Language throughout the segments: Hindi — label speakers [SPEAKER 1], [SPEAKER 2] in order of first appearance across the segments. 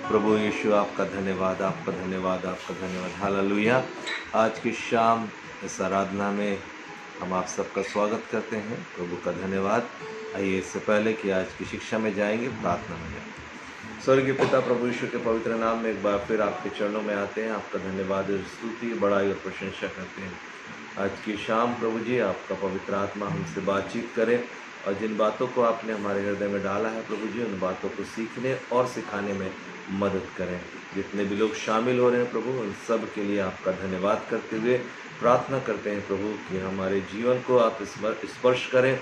[SPEAKER 1] प्रभु यीशु आपका धन्यवाद, आपका धन्यवाद, आपका धन्यवाद। हालेलुया। आज की शाम इस आराधना में हम आप सबका स्वागत करते हैं। प्रभु का धन्यवाद। आइए इससे पहले कि आज की शिक्षा में जाएंगे, प्रार्थना में जाएंगे। स्वर्गीय पिता, प्रभु यीशु के पवित्र नाम में एक बार फिर आपके चरणों में आते हैं। आपका धन्यवाद और स्तुति, बड़ाई और प्रशंसा करते हैं। आज की शाम प्रभु जी आपका पवित्र आत्मा हमसे बातचीत करें और जिन बातों को आपने हमारे हृदय में डाला है प्रभु जी, उन बातों को सीखने और सिखाने में मदद करें। जितने भी लोग शामिल हो रहे हैं प्रभु, उन सब के लिए आपका धन्यवाद करते हुए प्रार्थना करते हैं प्रभु कि हमारे जीवन को आप स्पर्श करें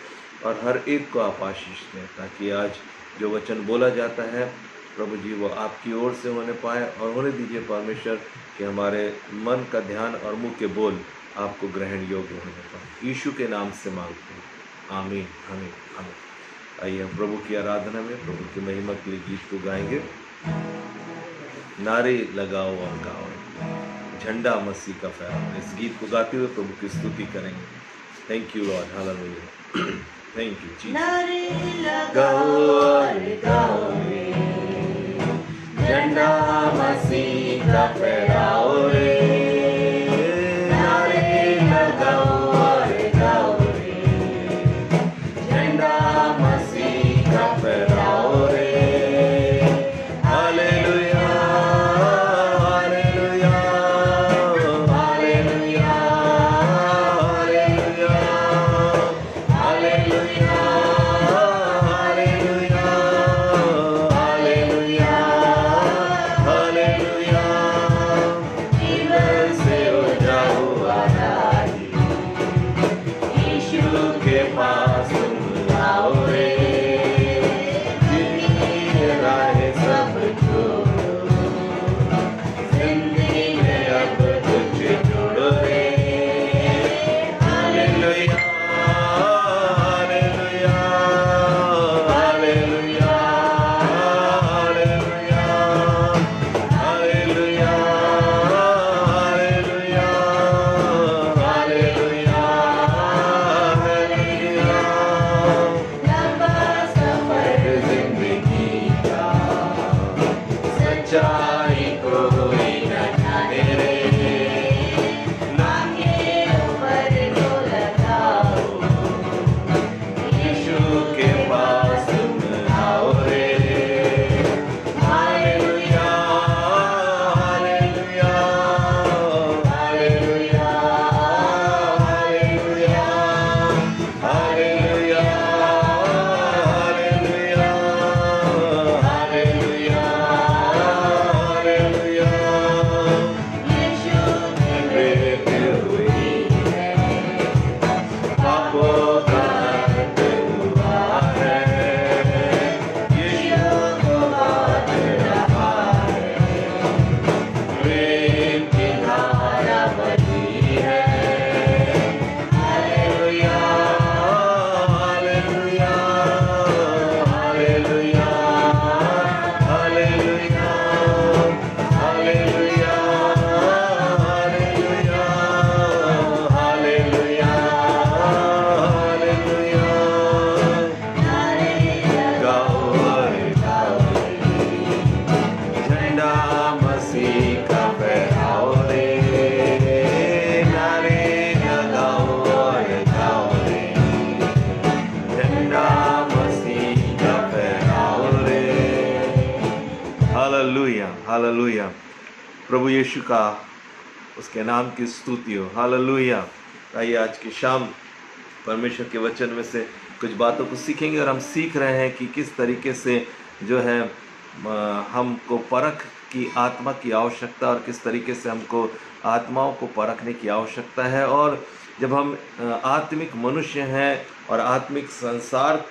[SPEAKER 1] और हर एक को आप आशीष दें, ताकि आज जो वचन बोला जाता है प्रभु जी वो आपकी ओर से होने पाए। और होने दीजिए परमेश्वर कि हमारे मन का ध्यान और मुँह के बोल आपको ग्रहण योग्य होने पाए। यीशु के नाम से मांगते हैं, आमीन, आमीन, आमीन। आइए हम प्रभु की आराधना में प्रभु की महिमा के लिए गीत को गाएंगे। नारे लगाओ और गाओ, झंडा मसीह का फहराओ। इस गीत को गाते हुए प्रभु की स्तुति करेंगे। Thank you Lord, hallelujah, thank you Jesus.
[SPEAKER 2] नारे लगाओ और गाओ रे, झंडा मसीह का फहराओ रे। नारे लगाओ और गाओ रे, झंडा मसीह का फहराओ रे। Hallelujah, hallelujah, hallelujah, hallelujah, hallelujah, hallelujah, hallelujah, hallelujah. जीवन से उजा हुआ राही, यीशु के पास तुम आओ रे। जिंदगी राहें सब छोड़ो, जिंदगी में अब कुछ जोड़ो रे। Hallelujah, hallelujah, hallelujah, hallelujah, hallelujah, hallelujah, hallelujah. लंबा सफर जिंदगी का, सच्चाई कोई न जाने रे। आंखें ऊपर को लगाओ, यीशु के पास तुम आओ रे। Hallelujah, hallelujah, hallelujah, hallelujah, hallelujah, hallelujah, hallelujah, hallelujah. यीशु की भेंट हुई है, पापों का अंत हुआ है। यीशु को बात रहा है, प्रेम की धारा बही है। Hallelujah, hallelujah, hallelujah, hallelujah, hallelujah, hallelujah, hallelujah, hallelujah. गाओ रे, गाओ रे, झंडा मसीह का फहराओ रे। नारे लगाओ और गाओ रे, झंडा मसीह का फहराओ रे।
[SPEAKER 1] Hallelujah, hallelujah. प्रभु यीशु का, उसके नाम की स्तुति हो। हालेलुया। आइए आज की शाम परमेश्वर के वचन में से कुछ बातों को सीखेंगे और हम सीख रहे हैं कि किस तरीके से जो है हमको परख की आत्मा की आवश्यकता और किस तरीके से हमको आत्माओं को परखने की आवश्यकता है। और जब हम आत्मिक मनुष्य हैं और आत्मिक संसार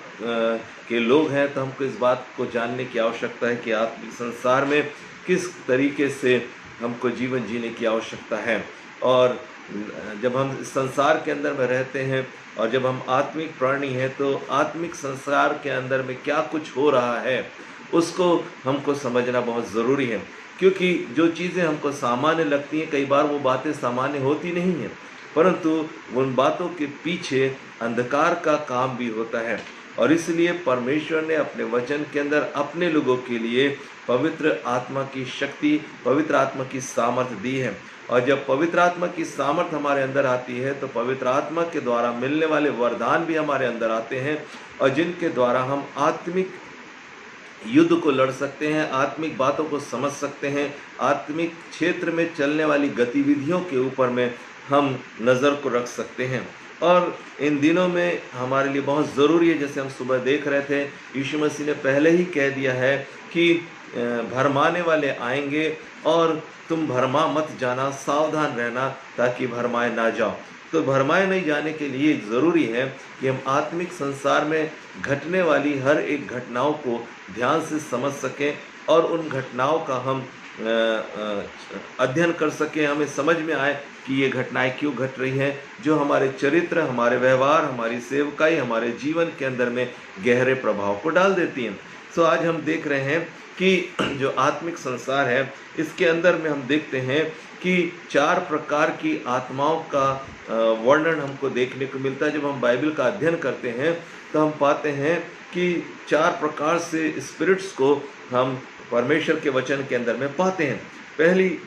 [SPEAKER 1] के लोग हैं तो हमको इस बात को जानने की आवश्यकता है कि आत्मिक संसार में किस तरीके से हमको जीवन जीने की आवश्यकता है। और जब हम इस संसार के अंदर में रहते हैं और जब हम आत्मिक प्राणी हैं तो आत्मिक संसार के अंदर में क्या कुछ हो रहा है उसको हमको समझना बहुत ज़रूरी है। क्योंकि जो चीज़ें हमको सामान्य लगती हैं कई बार वो बातें सामान्य होती नहीं हैं, परंतु उन बातों के पीछे अंधकार का काम भी होता है। और इसलिए परमेश्वर ने अपने वचन के अंदर अपने लोगों के लिए पवित्र आत्मा की शक्ति, पवित्र आत्मा की सामर्थ दी है। और जब पवित्र आत्मा की सामर्थ हमारे अंदर आती है तो पवित्र आत्मा के द्वारा मिलने वाले वरदान भी हमारे अंदर आते हैं, और जिनके द्वारा हम आत्मिक युद्ध को लड़ सकते हैं, आत्मिक बातों को समझ सकते हैं, आत्मिक क्षेत्र में चलने वाली गतिविधियों के ऊपर में हम नज़र को रख सकते हैं। और इन दिनों में हमारे लिए बहुत ज़रूरी है, जैसे हम सुबह देख रहे थे, यीशु मसीह ने पहले ही कह दिया है कि भरमाने वाले आएंगे और तुम भरमा मत जाना, सावधान रहना ताकि भरमाए ना जाओ। तो भरमाए नहीं जाने के लिए ज़रूरी है कि हम आत्मिक संसार में घटने वाली हर एक घटनाओं को ध्यान से समझ सकें और उन घटनाओं का हम अध्ययन कर सकें, हमें समझ में आए कि ये घटनाएं क्यों घट रही हैं, जो हमारे चरित्र, हमारे व्यवहार, हमारी सेवकाई, हमारे जीवन के अंदर में गहरे प्रभाव को डाल देती हैं। तो आज हम देख रहे हैं कि जो आत्मिक संसार है, इसके अंदर में हम देखते हैं कि 4 प्रकार की आत्माओं का वर्णन हमको देखने को मिलता है। जब हम बाइबल का अध्ययन करते हैं तो हम पाते हैं कि 4 प्रकार से स्पिरिट्स को हम परमेश्वर के वचन के अंदर में पाते हैं। पहली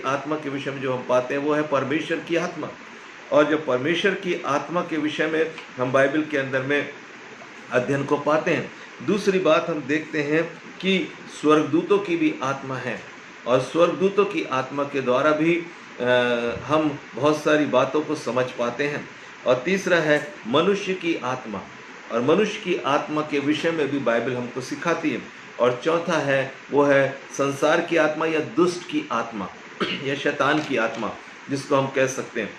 [SPEAKER 1] आत्मा के विषय में जो हम पाते हैं वो है परमेश्वर की आत्मा। और जब परमेश्वर की आत्मा के विषय में हम बाइबल के अंदर में अध्ययन को पाते हैं, दूसरी बात हम देखते हैं कि स्वर्गदूतों की भी आत्मा है, और स्वर्गदूतों की आत्मा के द्वारा भी हम बहुत सारी बातों को समझ पाते हैं। और तीसरा है मनुष्य की आत्मा, और मनुष्य की आत्मा के विषय में भी बाइबल हमको सिखाती है। और चौथा है वो है संसार की आत्मा या दुष्ट की आत्मा या शैतान की आत्मा, जिसको हम कह सकते हैं।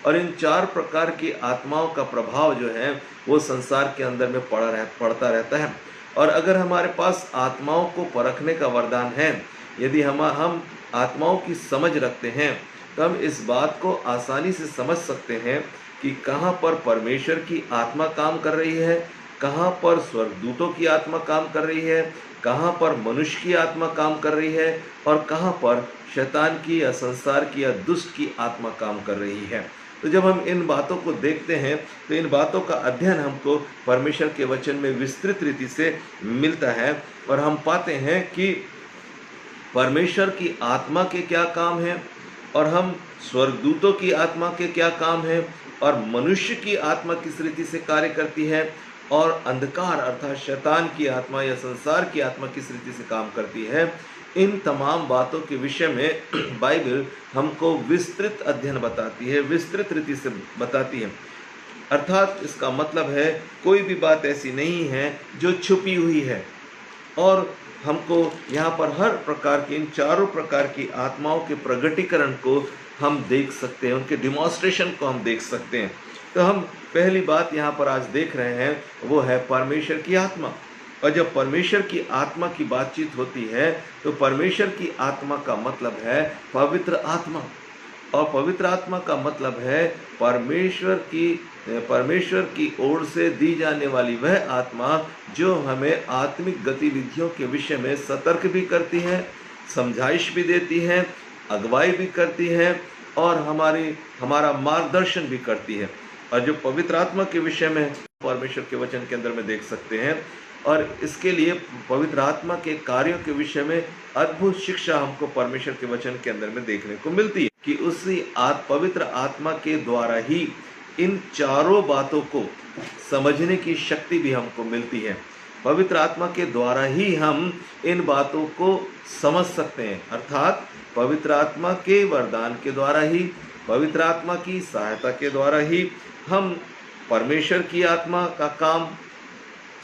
[SPEAKER 1] और इन 4 प्रकार की आत्माओं का प्रभाव जो है वो संसार के अंदर में पड़ता रहता है। और अगर हमारे पास आत्माओं को परखने का वरदान है, यदि हम आत्माओं की समझ रखते हैं, तो हम इस बात को आसानी से समझ सकते हैं कि कहाँ पर परमेश्वर की आत्मा काम कर रही है, कहाँ पर स्वर्गदूतों की आत्मा काम कर रही है, कहाँ पर मनुष्य की आत्मा काम कर रही है, और कहाँ पर शैतान की या संसार की या दुष्ट की आत्मा काम कर रही है। तो जब हम इन बातों को देखते हैं तो इन बातों का अध्ययन हमको परमेश्वर के वचन में विस्तृत रीति से मिलता है, और हम पाते हैं कि परमेश्वर की आत्मा के क्या काम हैं, और हम स्वर्गदूतों की आत्मा के क्या काम हैं, और मनुष्य की आत्मा किस रीति से कार्य करती है, और अंधकार अर्थात शैतान की आत्मा या संसार की आत्मा किस रीति से काम करती है। इन तमाम बातों के विषय में बाइबल हमको विस्तृत अध्ययन बताती है, विस्तृत रीति से बताती है। अर्थात इसका मतलब है कोई भी बात ऐसी नहीं है जो छुपी हुई है, और हमको यहाँ पर हर प्रकार की इन 4 प्रकार की आत्माओं के प्रगटीकरण को हम देख सकते हैं, उनके डिमॉन्स्ट्रेशन को हम देख सकते हैं। तो हम पहली बात यहाँ पर आज देख रहे हैं वो है परमेश्वर की आत्मा। और जब परमेश्वर की आत्मा की बातचीत होती है तो परमेश्वर की आत्मा का मतलब है पवित्र आत्मा, और पवित्र आत्मा का मतलब है परमेश्वर की ओर से दी जाने वाली वह आत्मा जो हमें आत्मिक गतिविधियों के विषय में सतर्क भी करती है, समझाइश भी देती है, अगुवाई भी करती है, और हमारा मार्गदर्शन भी करती है। और जो पवित्र आत्मा के विषय में परमेश्वर के वचन के अंदर में देख सकते हैं, और इसके लिए पवित्र आत्मा के कार्यों के विषय में अद्भुत शिक्षा हमको परमेश्वर के वचन के अंदर में देखने को मिलती है कि उसी पवित्र आत्मा के द्वारा ही इन 4 बातों को समझने की शक्ति भी हमको मिलती है। पवित्र आत्मा के द्वारा ही हम इन बातों को समझ सकते हैं, अर्थात पवित्र आत्मा के वरदान के द्वारा ही, पवित्र आत्मा की सहायता के द्वारा ही हम परमेश्वर की आत्मा का काम,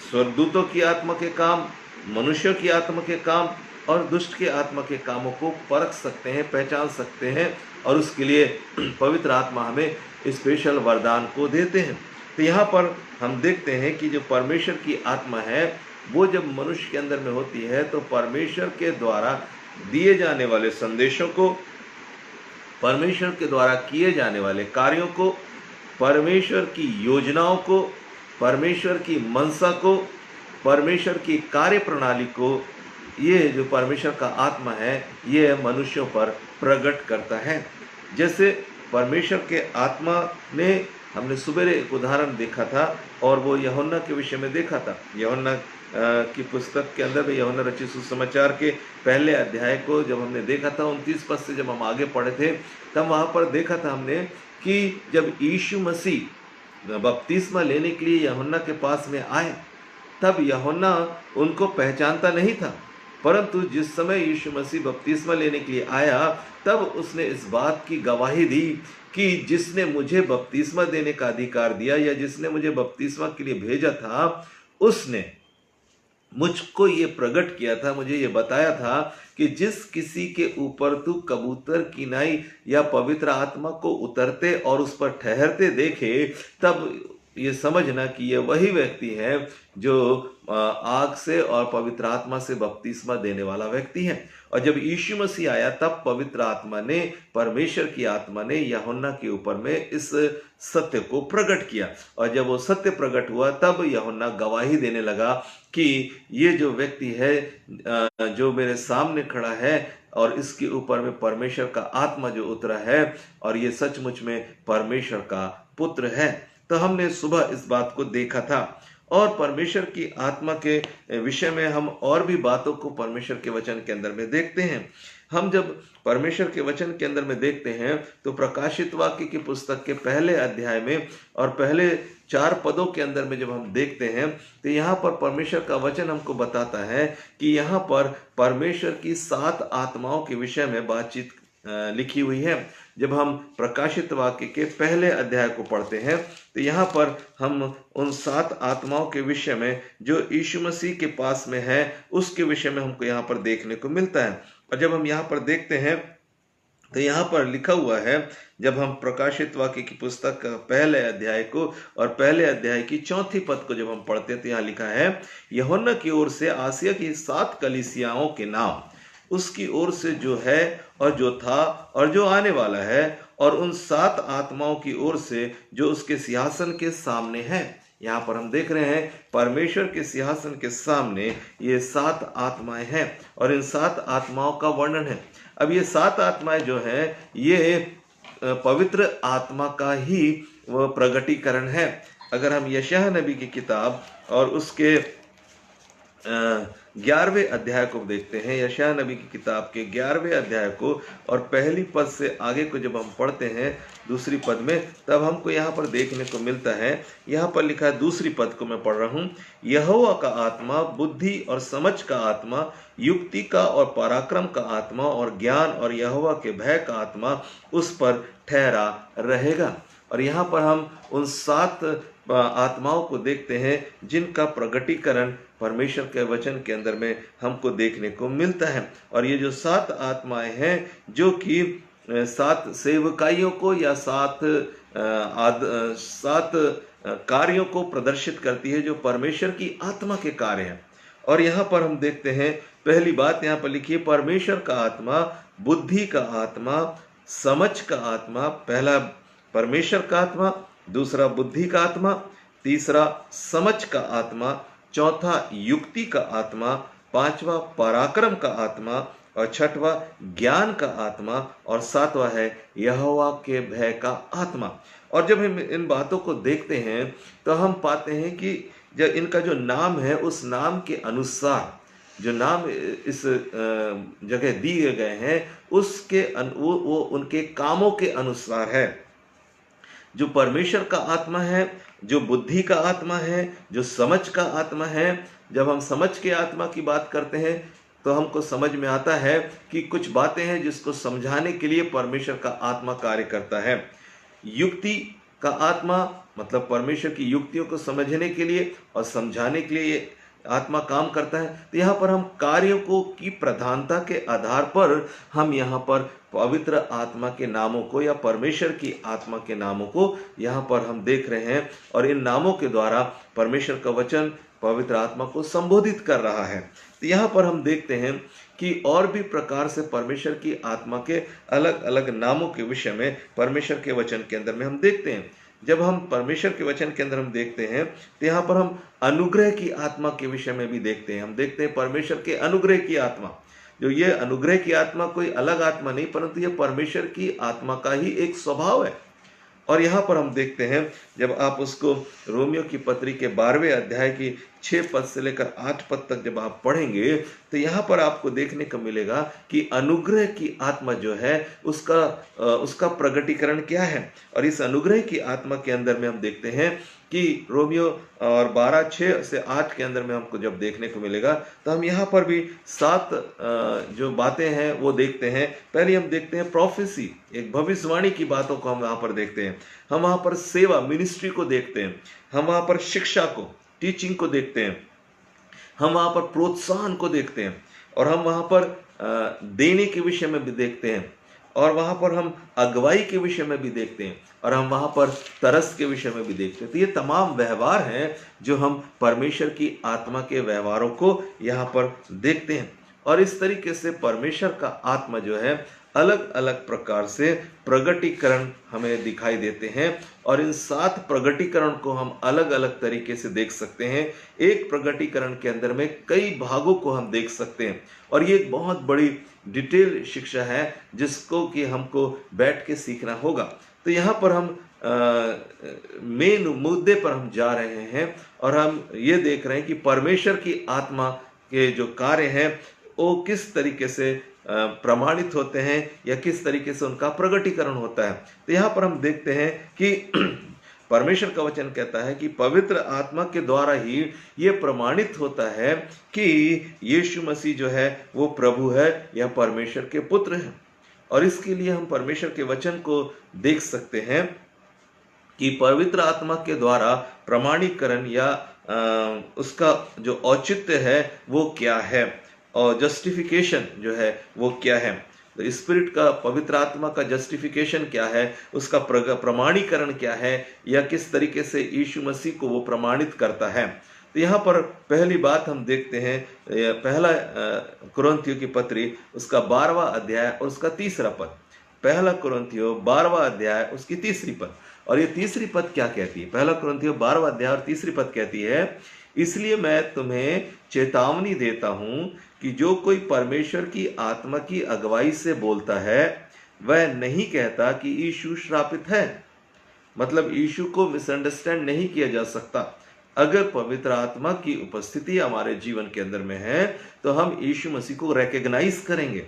[SPEAKER 1] स्वर्गदूतों की आत्मा के काम, मनुष्यों की आत्मा के काम और दुष्ट के आत्मा के कामों को परख सकते हैं, पहचान सकते हैं, और उसके लिए पवित्र आत्मा हमें स्पेशल वरदान को देते हैं। तो यहाँ पर हम देखते हैं कि जो परमेश्वर की आत्मा है वो जब मनुष्य के अंदर में होती है तो परमेश्वर के द्वारा दिए जाने वाले संदेशों को, परमेश्वर के द्वारा किए जाने वाले कार्यों को, परमेश्वर की योजनाओं को, परमेश्वर की मनसा को, परमेश्वर की कार्य प्रणाली को, ये जो परमेश्वर का आत्मा है ये मनुष्यों पर प्रकट करता है। जैसे परमेश्वर के आत्मा ने, हमने सुबह एक उदाहरण देखा था और वो यूहन्ना के विषय में देखा था। यूहन्ना की पुस्तक के अंदर यूहन्ना रचित सुसमाचार के पहले अध्याय को जब हमने देखा था, 29 पद से जब हम आगे पढ़े थे, तब वहाँ पर देखा था हमने कि जब यीशु मसीह बपतिस्मा लेने के लिए यूहन्ना के पास में आए, तब यूहन्ना उनको पहचानता नहीं था, परंतु जिस समय यीशु मसीह बपतिस्मा लेने के लिए आया, तब उसने इस बात की गवाही दी कि जिसने मुझे बपतिस्मा देने का अधिकार दिया, या जिसने मुझे बपतिस्मा के लिए भेजा था, उसने मुझको ये प्रकट किया था, मुझे ये बताया था कि जिस किसी के ऊपर तू कबूतर की नाई या पवित्र आत्मा को उतरते और उस पर ठहरते देखे, तब ये समझना कि ये वही व्यक्ति है जो आग से और पवित्र आत्मा से बपतिस्मा देने वाला व्यक्ति है। और जब यीशु मसीह आया, तब पवित्र आत्मा ने, परमेश्वर की आत्मा ने यूहन्ना के ऊपर में इस सत्य को प्रकट किया। और जब वो सत्य प्रकट हुआ, तब यूहन्ना गवाही देने लगा कि ये जो व्यक्ति है जो मेरे सामने खड़ा है, और इसके ऊपर में परमेश्वर का आत्मा जो उतरा है, और ये सचमुच में परमेश्वर का पुत्र है। तो हमने सुबह इस बात को देखा था। और परमेश्वर की आत्मा के विषय में हम और भी बातों को परमेश्वर के वचन के अंदर में देखते हैं। हम जब परमेश्वर के वचन के अंदर में देखते हैं, तो प्रकाशित वाक्य की पुस्तक के पहले अध्याय में और पहले 4 पदों के अंदर में जब हम देखते हैं, तो यहाँ पर परमेश्वर का वचन हमको बताता है कि यहाँ पर परमेश्वर की 7 आत्माओं के विषय में बातचीत लिखी हुई है। जब हम प्रकाशित वाक्य के पहले अध्याय को पढ़ते हैं, तो यहाँ पर हम उन 7 आत्माओं के विषय में जो यीशु मसीह के पास में है, उसके विषय में हमको यहाँ पर देखने को मिलता है। और जब हम यहाँ पर देखते हैं, तो यहाँ पर लिखा हुआ है, जब हम प्रकाशित वाक्य की पुस्तक पहले अध्याय को और पहले अध्याय की 4 पद को जब हम पढ़ते हैं, तो यहाँ लिखा है, यूहन्ना की ओर से आसिया की 7 कलीसियाओं के नाम, उसकी ओर से जो है और जो था और जो आने वाला है, और उन 7 आत्माओं की ओर से जो उसके सिंहासन के सामने है। यहाँ पर हम देख रहे हैं परमेश्वर के सिंहासन के सामने ये 7 आत्माएं हैं, और इन 7 आत्माओं का वर्णन है। अब ये 7 आत्माएं जो हैं, ये पवित्र आत्मा का ही वह प्रगटीकरण है। अगर हम यशायाह नबी की किताब और उसके 11वें अध्याय को देखते हैं, यशायाह नबी की किताब के 11वें अध्याय को और पहली पद से आगे को जब हम पढ़ते हैं, दूसरी पद में, तब हमको यहाँ पर देखने को मिलता है, यहाँ पर लिखा है, दूसरी पद को मैं पढ़ रहा हूँ, यहोवा का आत्मा, बुद्धि और समझ का आत्मा, युक्ति का और पराक्रम का आत्मा और ज्ञान और यहोवा के भय का आत्मा उस पर ठहरा रहेगा। और यहाँ पर हम उन 7 आत्माओं को देखते हैं जिनका प्रगटीकरण परमेश्वर के वचन के अंदर में हमको देखने को मिलता है। और ये जो 7 आत्माएं हैं, जो कि 7 सेवकाइयों को या 7 कार्यों को प्रदर्शित करती है, जो परमेश्वर की आत्मा के कार्य हैं। और यहाँ पर हम देखते हैं, पहली बात यहाँ पर लिखी है, परमेश्वर का आत्मा, बुद्धि का आत्मा, समझ का आत्मा। पहला परमेश्वर का आत्मा, दूसरा बुद्धि का आत्मा, तीसरा समझ का आत्मा, चौथा युक्ति का आत्मा, पांचवा पराक्रम का आत्मा, और छठवां ज्ञान का आत्मा, और सातवां है यहोवा के भय का आत्मा। और जब हम इन बातों को देखते हैं, तो हम पाते हैं कि जब इनका जो नाम है, उस नाम के अनुसार जो नाम इस जगह दिए गए हैं, उसके वो उनके कामों के अनुसार है। जो परमेश्वर का आत्मा है, जो बुद्धि का आत्मा है, जो समझ का आत्मा है। जब हम समझ के आत्मा की बात करते हैं, तो हमको समझ में आता है कि कुछ बातें हैं जिसको समझाने के लिए परमेश्वर का आत्मा कार्य करता है। युक्ति का आत्मा मतलब परमेश्वर की युक्तियों को समझने के लिए और समझाने के लिए आत्मा काम करता है। तो यहाँ पर हम कार्यों को की प्रधानता के आधार पर हम यहाँ पर पवित्र आत्मा के नामों को या परमेश्वर की आत्मा के नामों को यहाँ पर हम देख रहे हैं, और इन नामों के द्वारा परमेश्वर का वचन पवित्र आत्मा को संबोधित कर रहा है। तो यहाँ पर हम देखते हैं कि और भी प्रकार से परमेश्वर की आत्मा के अलग अलग नामों के विषय में परमेश्वर के वचन के अंदर में हम देखते हैं। जब हम परमेश्वर के वचन के अंदर हम देखते हैं, तो यहाँ पर हम अनुग्रह की आत्मा के विषय में भी देखते हैं। हम देखते हैं परमेश्वर के अनुग्रह की आत्मा, जो ये अनुग्रह की आत्मा कोई अलग आत्मा नहीं, परंतु ये परमेश्वर की आत्मा का ही एक स्वभाव है। और यहाँ पर हम देखते हैं, जब आप उसको रोमियो की पत्री के 12वें अध्याय की 6 पद से लेकर 8 पद तक जब आप पढ़ेंगे, तो यहाँ पर आपको देखने को मिलेगा कि अनुग्रह की आत्मा जो है उसका प्रगटीकरण क्या है। और इस अनुग्रह की आत्मा के अंदर में हम देखते हैं कि रोमियो और 12:6 से 8 के अंदर में हमको जब देखने को मिलेगा, तो हम यहाँ पर भी 7 जो बातें हैं वो देखते हैं। पहले हम देखते हैं प्रोफेसी, एक भविष्यवाणी की बातों को हम वहाँ पर देखते हैं। हम वहाँ पर सेवा, मिनिस्ट्री को देखते हैं। हम वहाँ पर शिक्षा को, टीचिंग को देखते हैं। हम वहाँ पर प्रोत्साहन को देखते हैं। और हम वहाँ पर देने के विषय में भी देखते हैं। और वहाँ पर हम अगुवाई के विषय में भी देखते हैं। और हम वहाँ पर तरस के विषय में भी देखते हैं। तो ये तमाम व्यवहार हैं जो हम परमेश्वर की आत्मा के व्यवहारों को यहाँ पर देखते हैं। और इस तरीके से परमेश्वर का आत्मा जो है अलग अलग प्रकार से प्रगटीकरण हमें दिखाई देते हैं। और इन 7 प्रगटीकरण को हम अलग अलग तरीके से देख सकते हैं। एक प्रगटीकरण के अंदर में कई भागों को हम देख सकते हैं। और ये एक बहुत बड़ी डिटेल शिक्षा है जिसको कि हमको बैठ के सीखना होगा। तो यहाँ पर हम मेन मुद्दे पर हम जा रहे हैं और हम ये देख रहे हैं कि परमेश्वर की आत्मा के जो कार्य हैं वो किस तरीके से प्रमाणित होते हैं या किस तरीके से उनका प्रगटीकरण होता है। तो यहाँ पर हम देखते हैं कि परमेश्वर का वचन कहता है कि पवित्र आत्मा के द्वारा ही ये प्रमाणित होता है कि यीशु मसीह जो है वो प्रभु है या परमेश्वर के पुत्र है। और इसके लिए हम परमेश्वर के वचन को देख सकते हैं कि पवित्र आत्मा के द्वारा प्रमाणीकरण या उसका जो औचित्य है वो क्या है, और जस्टिफिकेशन जो है वो क्या है। तो स्पिरिट का, पवित्र आत्मा का जस्टिफिकेशन क्या है, उसका प्रमाणीकरण क्या है, या किस तरीके से यीशु मसीह को वो प्रमाणित करता है। तो यहाँ पर पहली बात हम देखते हैं, पहला कुरिन्थियों की पत्री उसका 12वां अध्याय और उसका 3रा पद। पहला कुरिन्थियों 12वां अध्याय उसकी 3री पद। और ये 3री पद क्या कहती है? पहला कुरिन्थियों 12वां अध्याय और 3री पद कहती है, इसलिए मैं तुम्हें चेतावनी देता हूं कि जो कोई परमेश्वर की आत्मा की अगुवाई से बोलता है वह नहीं कहता कि यीशु श्रापित है। मतलब यीशु को मिसअंडरस्टैंड नहीं किया जा सकता। अगर पवित्र आत्मा की उपस्थिति हमारे जीवन के अंदर में है तो हम यीशु मसीह को रिकॉग्नाइज करेंगे,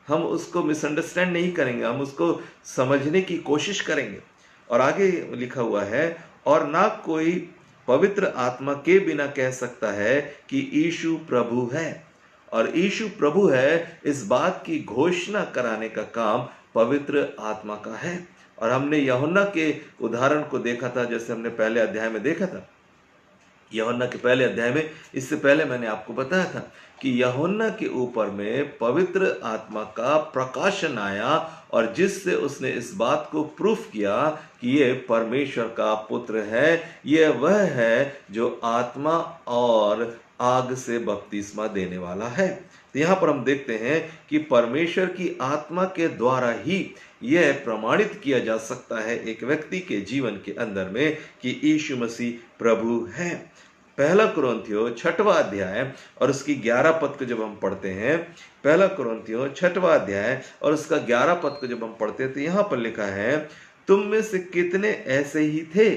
[SPEAKER 1] हम उसको मिसअंडरस्टैंड नहीं करेंगे, हम उसको समझने की कोशिश करेंगे। और आगे लिखा हुआ है, और ना कोई पवित्र आत्मा के बिना कह सकता है कि यीशु प्रभु है। और यीशु प्रभु है, इस बात की घोषणा कराने का काम पवित्र आत्मा का है। और हमने यूहन्ना के उदाहरण को देखा था, जैसे हमने पहले अध्याय में देखा था। यूहन्ना के पहले अध्याय में, इससे पहले मैंने आपको बताया था कि यूहन्ना के ऊपर में पवित्र आत्मा का प्रकाशन आया, और जिससे उसने इस बात को प्रूफ किया कि ये परमेश्वर का पुत्र है, ये वह है जो आत्मा और आग से बपतिस्मा देने वाला है। तो यहाँ पर हम देखते हैं कि परमेश्वर की आत्मा के द्वारा ही यह प्रमाणित किया जा सकता है एक व्यक्ति के जीवन के अंदर में कि यीशु मसीह प्रभु है। पहला कुरिन्थियों 6वां अध्याय और उसकी 11 पद को जब हम पढ़ते हैं, पहला कुरिन्थियों 6वां अध्याय और उसका 11 पद को जब हम पढ़ते हैं, तो यहाँ पर लिखा है, तुम में से कितने ऐसे ही थे,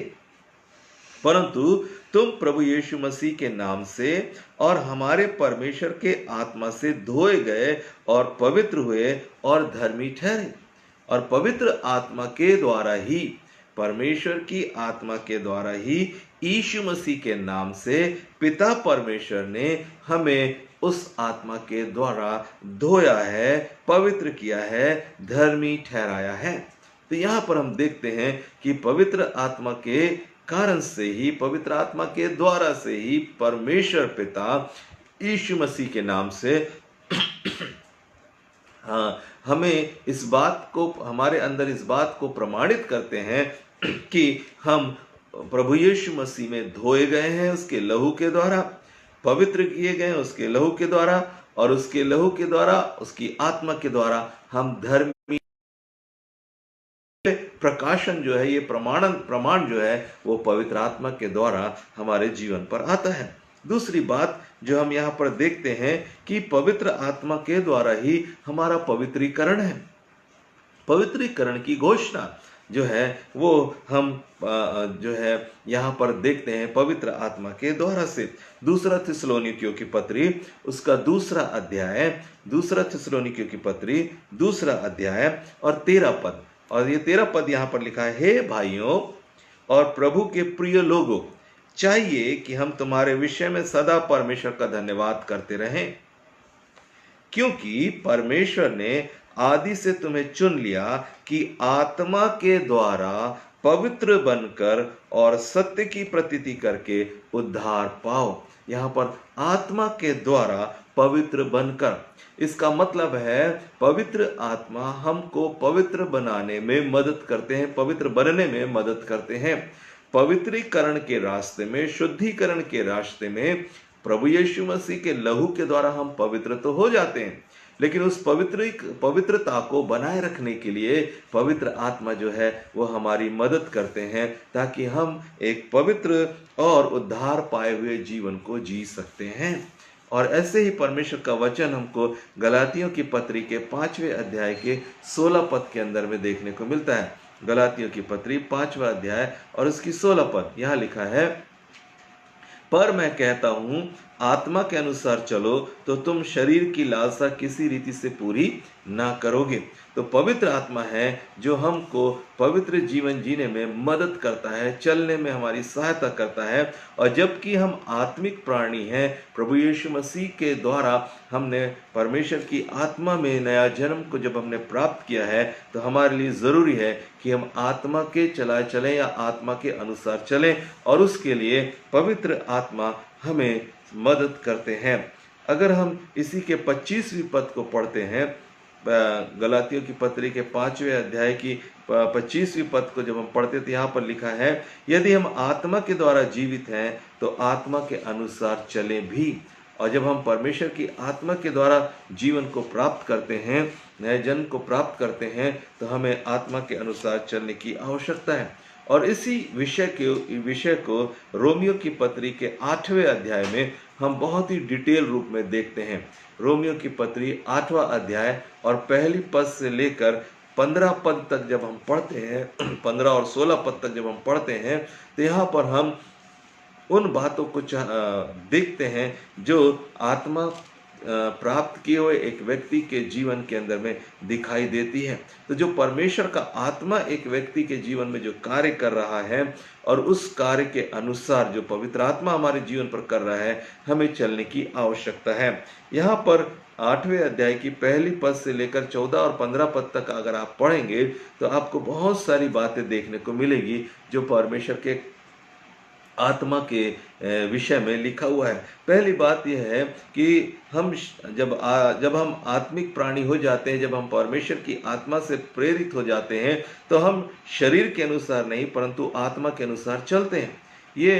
[SPEAKER 1] परंतु तुम प्रभु यीशु मसीह के नाम से और हमारे परमेश्वर के आत्मा से धोए गए और पवित्र हुए और धर्मी ठहरे। और पवित्र आत्मा के द्वारा ही, परमेश्वर की आत्मा के द्वारा ही यीशु मसीह के नाम से पिता परमेश्वर ने हमें उस आत्मा के द्वारा धोया है, पवित्र किया है, धर्मी ठहराया है। तो यहाँ पर हम देखते हैं कि पवित्र आत्मा के कारण से ही, पवित्र आत्मा के द्वारा से ही परमेश्वर पिता यीशु मसीह के नाम से हमें इस बात को, हमारे अंदर इस बात को प्रमाणित करते हैं कि हम प्रभु यीशु मसीह में धोए गए हैं उसके लहू के द्वारा, पवित्र किए गए हैं उसके लहू के द्वारा, और उसके लहू के द्वारा, उसकी आत्मा के द्वारा हम धर्मी। प्रकाशन जो है, ये प्रमाण जो है वो पवित्र आत्मा के द्वारा हमारे जीवन पर आता है। दूसरी बात जो हम यहाँ पर देखते हैं कि पवित्र आत्मा के द्वारा ही हमारा पवित्रीकरण है। पवित्रीकरण की घोषणा, जो है वो हम जो है यहाँ पर देखते हैं पवित्र आत्मा के द्वारा से। दूसरा थिस्सलुनीकियों की पत्री उसका दूसरा थिस्सलुनीकियों की पत्री दूसरा अध्याय और 13 पद, और ये 13 पद यहाँ पर लिखा है, हे भाइयों और प्रभु के प्रिय लोगों, चाहिए कि हम तुम्हारे विषय में सदा परमेश्वर का धन्यवाद करते रहें, क्योंकि परमेश्वर ने आदि से तुम्हें चुन लिया कि आत्मा के द्वारा पवित्र बनकर और सत्य की प्रतीति करके उद्धार पाओ। यहाँ पर आत्मा के द्वारा पवित्र बनकर, इसका मतलब है पवित्र आत्मा हमको पवित्र बनाने में मदद करते हैं, पवित्र बनने में मदद करते हैं। पवित्रीकरण के रास्ते में, शुद्धिकरण के रास्ते में प्रभु यीशु मसीह के लहू के द्वारा हम पवित्र तो हो जाते हैं, लेकिन उस पवित्रता को बनाए रखने के लिए पवित्र आत्मा जो है वो हमारी मदद करते हैं, ताकि हम एक पवित्र और उद्धार पाए हुए जीवन को जी सकते हैं। और ऐसे ही परमेश्वर का वचन हमको गलातियों की पत्री के 5वें अध्याय के 16 पद के अंदर में देखने को मिलता है। गलातियों की पत्री 5वां अध्याय और उसकी 16 पद, यहाँ लिखा है, पर मैं कहता हूं आत्मा के अनुसार चलो तो तुम शरीर की लालसा किसी रीति से पूरी ना करोगे। तो पवित्र आत्मा है जो हमको पवित्र जीवन जीने में मदद करता है, चलने में हमारी सहायता करता है। और जबकि हम आत्मिक प्राणी हैं, प्रभु यीशु मसीह के द्वारा हमने परमेश्वर की आत्मा में नया जन्म को जब हमने प्राप्त किया है, तो हमारे लिए ज़रूरी है कि हम आत्मा के चलाए चलें या आत्मा के अनुसार चलें, और उसके लिए पवित्र आत्मा हमें मदद करते हैं। अगर हम इसी के 25वें पद को पढ़ते हैं, गलातियों की पत्री के 5वें अध्याय की 25वें पद को जब हम पढ़ते तो यहाँ पर लिखा है, यदि हम आत्मा के द्वारा जीवित हैं तो आत्मा के अनुसार चलें भी। और जब हम परमेश्वर की आत्मा के द्वारा जीवन को प्राप्त करते हैं, नए जन्म को प्राप्त करते हैं, तो हमें आत्मा के अनुसार चलने की आवश्यकता है। और इसी विषय को रोमियो की पत्री के 8वें अध्याय में हम बहुत ही डिटेल रूप में देखते हैं। रोमियो की पत्री 8वां अध्याय और पहली पद से लेकर 15 पद तक जब हम पढ़ते हैं, 15 और 16 पद तक जब हम पढ़ते हैं, तो यहाँ पर हम उन बातों को देखते हैं जो आत्मा प्राप्त किए हुए एक व्यक्ति के जीवन के अंदर में दिखाई देती है। तो जो परमेश्वर का आत्मा एक व्यक्ति के जीवन में जो कार्य कर रहा है, और उस कार्य के अनुसार जो पवित्र आत्मा हमारे जीवन पर कर रहा है, हमें चलने की आवश्यकता है। यहाँ पर 8वें अध्याय की पहली पद से लेकर 14 और 15 पद तक अगर आप पढ़ेंगे तो आपको बहुत सारी बातें देखने को मिलेगी जो परमेश्वर के आत्मा के विषय में लिखा हुआ है। पहली बात यह है कि हम जब हम आत्मिक प्राणी हो जाते हैं, जब हम परमेश्वर की आत्मा से प्रेरित हो जाते हैं, तो हम शरीर के अनुसार नहीं परंतु आत्मा के अनुसार चलते हैं। ये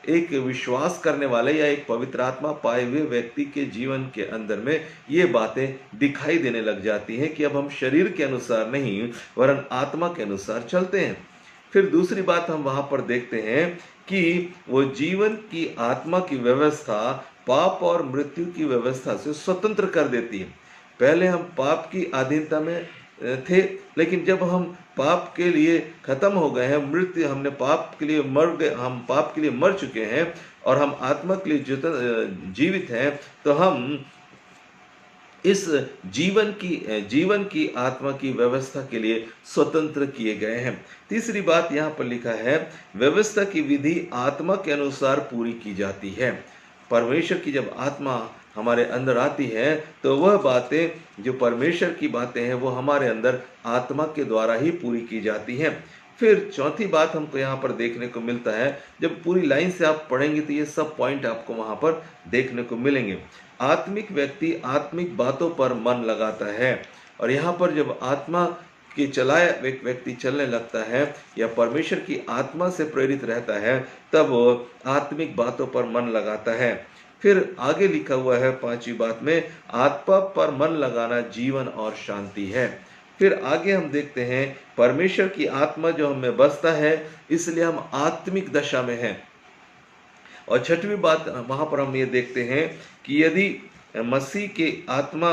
[SPEAKER 1] एक विश्वास करने वाले या एक पवित्र आत्मा पाए हुए व्यक्ति के जीवन के अंदर में ये बातें दिखाई देने लग जाती हैं कि अब हम शरीर के अनुसार नहीं वरन आत्मा के अनुसार चलते हैं। फिर दूसरी बात हम वहां पर देखते हैं कि वो जीवन की आत्मा की व्यवस्था पाप और मृत्यु की व्यवस्था से स्वतंत्र कर देती है। पहले हम पाप की अधीनता में थे, लेकिन जब हम पाप के लिए खत्म हो गए हैं, मृत्यु हमने पाप के लिए मर गए, हम पाप के लिए मर चुके हैं और हम आत्मा के लिए जीवित हैं, तो हम इस जीवन की आत्मा की व्यवस्था के लिए स्वतंत्र किए गए हैं। तीसरी बात यहाँ पर लिखा है, व्यवस्था की विधि आत्मा के अनुसार पूरी की जाती है। परमेश्वर की जब आत्मा हमारे अंदर आती है तो वह बातें जो परमेश्वर की बातें हैं वो हमारे अंदर आत्मा के द्वारा ही पूरी की जाती हैं। फिर चौथी बात हमको यहाँ पर देखने को मिलता है, जब पूरी लाइन से आप पढ़ेंगे तो ये सब पॉइंट आपको वहाँ पर देखने को मिलेंगे। आत्मिक व्यक्ति आत्मिक बातों पर मन लगाता है, और यहाँ पर जब आत्मा के चलाया एक व्यक्ति चलने लगता है या परमेश्वर की आत्मा से प्रेरित रहता है, तब वो आत्मिक बातों पर मन लगाता है। फिर आगे लिखा हुआ है 5वीं बात में, आत्मा पर मन लगाना जीवन और शांति है। फिर आगे हम देखते हैं, परमेश्वर की आत्मा जो हमें बसता है इसलिए हम आत्मिक दशा में हैं। और 6वीं बात वहां पर हम ये देखते हैं कि यदि मसीह की आत्मा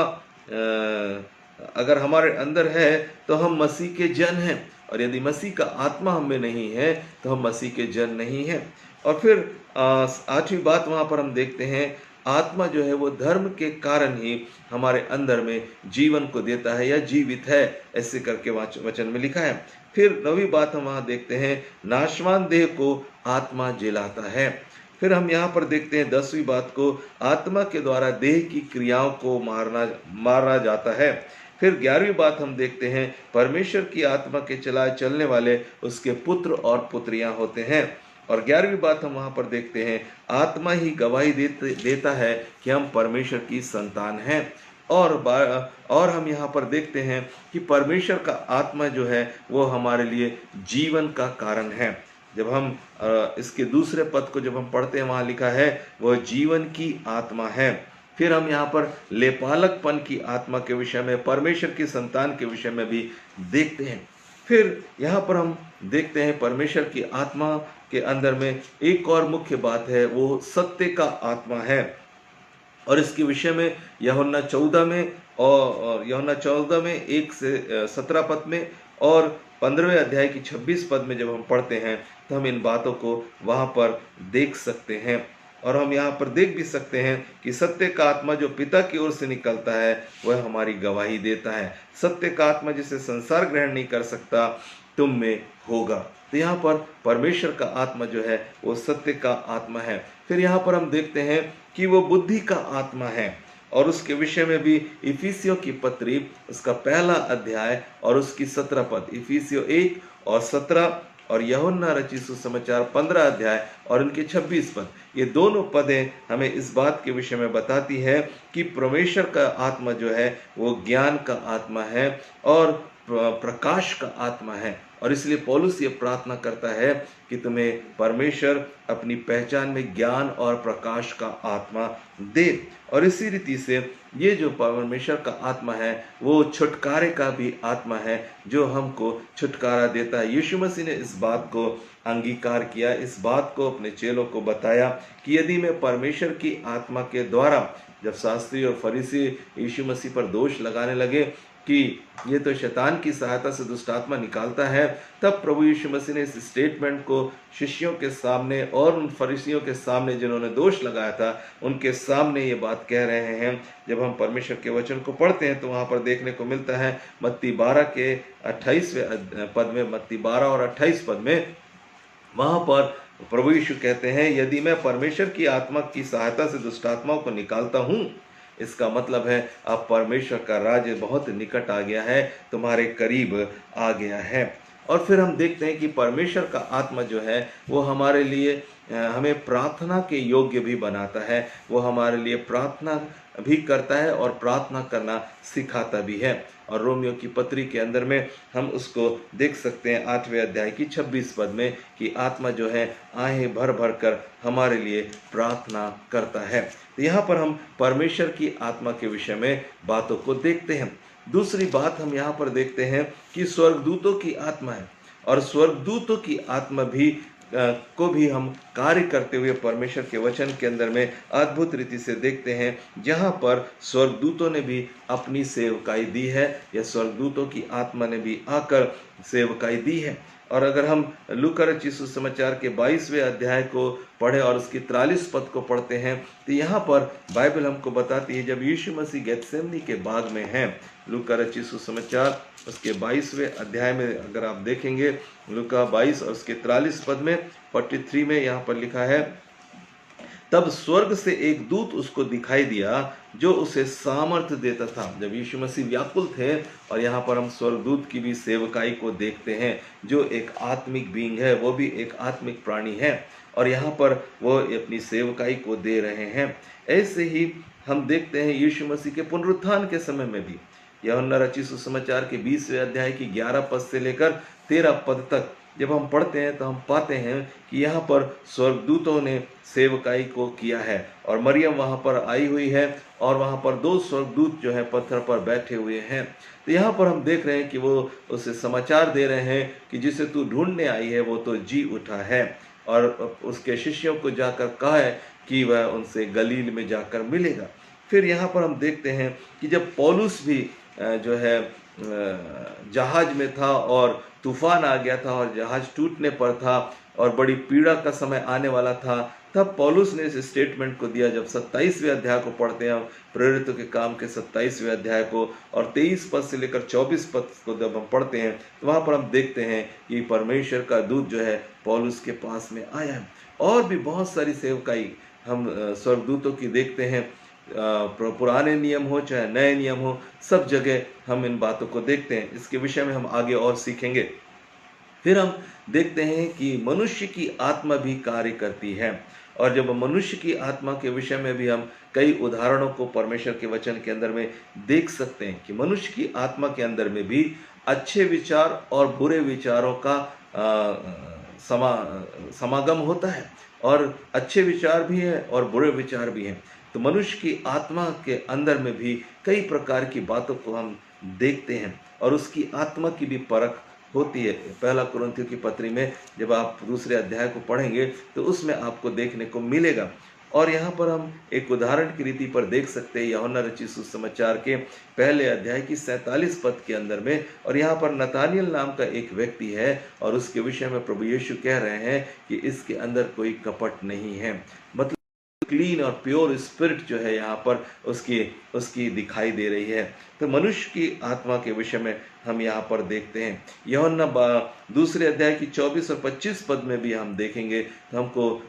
[SPEAKER 1] अगर हमारे अंदर है तो हम मसीह के जन हैं, और यदि मसीह का आत्मा हम में नहीं है तो हम मसीह के जन नहीं हैं। और फिर 8वीं बात वहाँ पर हम देखते हैं, आत्मा जो है वो धर्म के कारण ही हमारे अंदर में जीवन को देता है या जीवित है, ऐसे करके वचन में लिखा है। फिर 9वीं बात हम वहाँ देखते हैं, नाशवान देह को आत्मा जिलाता है। फिर हम यहाँ पर देखते हैं 10वीं बात को, आत्मा के द्वारा देह की क्रियाओं को मारा जाता है। फिर 11वीं बात हम देखते हैं, परमेश्वर की आत्मा के चलाए चलने वाले उसके पुत्र और पुत्रियां होते हैं। और 11वीं बात हम वहाँ पर देखते हैं, आत्मा ही गवाही देता है कि हम परमेश्वर की संतान हैं। और हम यहाँ पर देखते हैं कि परमेश्वर का आत्मा जो है वो हमारे लिए जीवन का कारण है। जब हम इसके दूसरे पद को जब हम पढ़ते हैं, वहाँ लिखा है वह जीवन की आत्मा है। फिर हम यहाँ पर लेपालकपन की आत्मा के विषय में, परमेश्वर की संतान के विषय में भी देखते हैं। फिर यहाँ पर हम देखते हैं परमेश्वर की आत्मा के अंदर में एक और मुख्य बात है, वो सत्य का आत्मा है। और इसके विषय में यूहन्ना 14 में और यूहन्ना 14 में 1 से 17 पद में और 15वें अध्याय की 26 पद में जब हम पढ़ते हैं तो हम इन बातों को वहाँ पर देख सकते हैं। और हम यहाँ पर देख भी सकते हैं कि सत्य का आत्मा जो पिता की ओर से निकलता है वह हमारी गवाही देता है। सत्य का आत्मा जिसे संसार ग्रहण नहीं कर सकता तुम में होगा। तो यहाँ पर परमेश्वर का आत्मा जो है वो सत्य का आत्मा है। फिर यहाँ पर हम देखते हैं कि वो बुद्धि का आत्मा है, और उसके विषय में भी इफिसियों की पत्री उसका 1 अध्याय और उसकी 17 पद, इफिसियों 1 और 17 और यूहन्ना रचित सुसमाचार 15 अध्याय और उनके 26 पद, ये दोनों पदें हमें इस बात के विषय में बताती है कि परमेश्वर का आत्मा जो है वो ज्ञान का आत्मा है और प्रकाश का आत्मा है। और इसलिए पौलुस ये प्रार्थना करता है कि तुम्हें परमेश्वर अपनी पहचान में ज्ञान और प्रकाश का आत्मा दे। और इसी रीति से ये जो परमेश्वर का आत्मा है वो छुटकारे का भी आत्मा है, जो हमको छुटकारा देता है। यीशु मसीह ने इस बात को अंगीकार किया, इस बात को अपने चेलों को बताया कि यदि मैं परमेश्वर की आत्मा के द्वारा, जब शास्त्री और फरीसी यीशु मसीह पर दोष लगाने लगे कि ये तो शैतान की सहायता से दुष्ट आत्मा निकालता है, तब प्रभु यीशु मसीह ने इस स्टेटमेंट को शिष्यों के सामने और उन फरीसियों के सामने जिन्होंने दोष लगाया था उनके सामने ये बात कह रहे हैं। जब हम परमेश्वर के वचन को पढ़ते हैं तो वहाँ पर देखने को मिलता है मत्ती 12 के 28वें पद में, मत्ती 12 और 28 पद में, वहाँ पर प्रभु यीशु कहते हैं, यदि मैं परमेश्वर की आत्मा की सहायता से दुष्ट आत्माओं को निकालता हूँ, इसका मतलब है अब परमेश्वर का राज्य बहुत निकट आ गया है, तुम्हारे करीब आ गया है। और फिर हम देखते हैं कि परमेश्वर का आत्मा जो है वो हमारे लिए हमें प्रार्थना के योग्य भी बनाता है, वो हमारे लिए प्रार्थना भी करता है और प्रार्थना करना सिखाता भी है। और रोमियो की पत्री के अंदर में हम उसको देख सकते हैं 8वें अध्याय की 26 पद में कि आत्मा जो है आहें भर भर कर हमारे लिए प्रार्थना करता है। तो यहाँ पर हम परमेश्वर की आत्मा के विषय में बातों को देखते हैं। दूसरी बात हम यहाँ पर देखते हैं कि स्वर्गदूतों की आत्मा है, और स्वर्गदूतों की आत्मा भी को भी हम कार्य करते हुए परमेश्वर के वचन के अंदर में अद्भुत रीति से देखते हैं, जहाँ पर स्वर्गदूतों ने भी अपनी सेवकाई दी है, या स्वर्गदूतों की आत्मा ने भी आकर सेवकाई दी है। और अगर हम लूका रचित सुसमाचार के 22वें अध्याय को पढ़े और उसकी 43 पद को पढ़ते हैं तो यहाँ पर बाइबल हमको बताती है, जब यीशु मसीह गेत्सेमनी के बाग में हैं, लूका रचित सुसमाचार उसके 22वें अध्याय में अगर आप देखेंगे, लूका 22 और उसके 43 पद में 43 में यहाँ पर लिखा है, तब स्वर्ग से एक दूत उसको दिखाई दिया जो उसे सामर्थ्य देता था। जब यीशु मसीह व्याकुल थे, और यहाँ पर हम स्वर्गदूत की भी सेवकाई को देखते हैं, जो एक आत्मिक बीइंग है, वो भी एक आत्मिक प्राणी है, और यहाँ पर वो अपनी सेवकाई को दे रहे हैं। ऐसे ही हम देखते हैं यीशु मसीह के पुनरुत्थान के समय में भी, यूहन्ना रचित सुसमाचार के 20वें अध्याय की 11 पद से लेकर 13 पद तक जब हम पढ़ते हैं तो हम पाते हैं कि यहाँ पर स्वर्गदूतों ने सेवकाई को किया है, और मरियम वहाँ पर आई हुई है, और वहाँ पर 2 स्वर्गदूत जो है पत्थर पर बैठे हुए हैं। तो यहाँ पर हम देख रहे हैं कि वो उसे समाचार दे रहे हैं कि जिसे तू ढूंढने आई है वो तो जी उठा है, और उसके शिष्यों को जाकर कहा है कि वह उनसे गलील में जाकर मिलेगा। फिर यहाँ पर हम देखते हैं कि जब पौलुस भी जो है जहाज में था और तूफान आ गया था और जहाज टूटने पर था और बड़ी पीड़ा का समय आने वाला था, तब पौलुस ने इस स्टेटमेंट को दिया। जब 27वें अध्याय को पढ़ते हैं हम, प्रेरितों के काम के 27वें अध्याय को, और 23 पद से लेकर 24 पद को जब हम पढ़ते हैं तो वहाँ पर हम देखते हैं कि परमेश्वर का दूत जो है पौलुस के पास में आया है। और भी बहुत सारी सेवकाई हम स्वर्गदूतों की देखते हैं, पुराने नियम हो चाहे नए नियम हो, सब जगह हम इन बातों को देखते हैं। इसके विषय में हम आगे और सीखेंगे। फिर हम देखते हैं कि मनुष्य की आत्मा भी कार्य करती है, और जब मनुष्य की आत्मा के विषय में भी हम कई उदाहरणों को परमेश्वर के वचन के अंदर में देख सकते हैं कि मनुष्य की आत्मा के अंदर में भी अच्छे विचार और बुरे विचारों का समागम होता है, और अच्छे विचार भी हैं और बुरे विचार भी हैं। तो मनुष्य की आत्मा के अंदर में भी कई प्रकार की बातों को हम देखते हैं, और उसकी आत्मा की भी परख होती है। पहला कुरिन्थियों की पत्री में जब आप दूसरे अध्याय को पढ़ेंगे तो उसमें आपको देखने को मिलेगा। और यहाँ पर हम एक उदाहरण की रीति पर देख सकते हैं यूहन्ना रचित सुसमाचार के पहले अध्याय की 47 पद के अंदर में। और यहाँ पर नतानियल नाम का एक व्यक्ति है, और उसके विषय में प्रभु यीशु कह रहे हैं कि इसके अंदर कोई कपट नहीं है। मतलब क्लीन और प्योर स्पिरिट जो है यहाँ पर उसकी दिखाई दे रही है। तो मनुष्य की आत्मा के विषय में हम यहाँ पर देखते हैं। यूहन्ना दूसरे अध्याय की 24 और 25 पद में भी हम देखेंगे तो हमको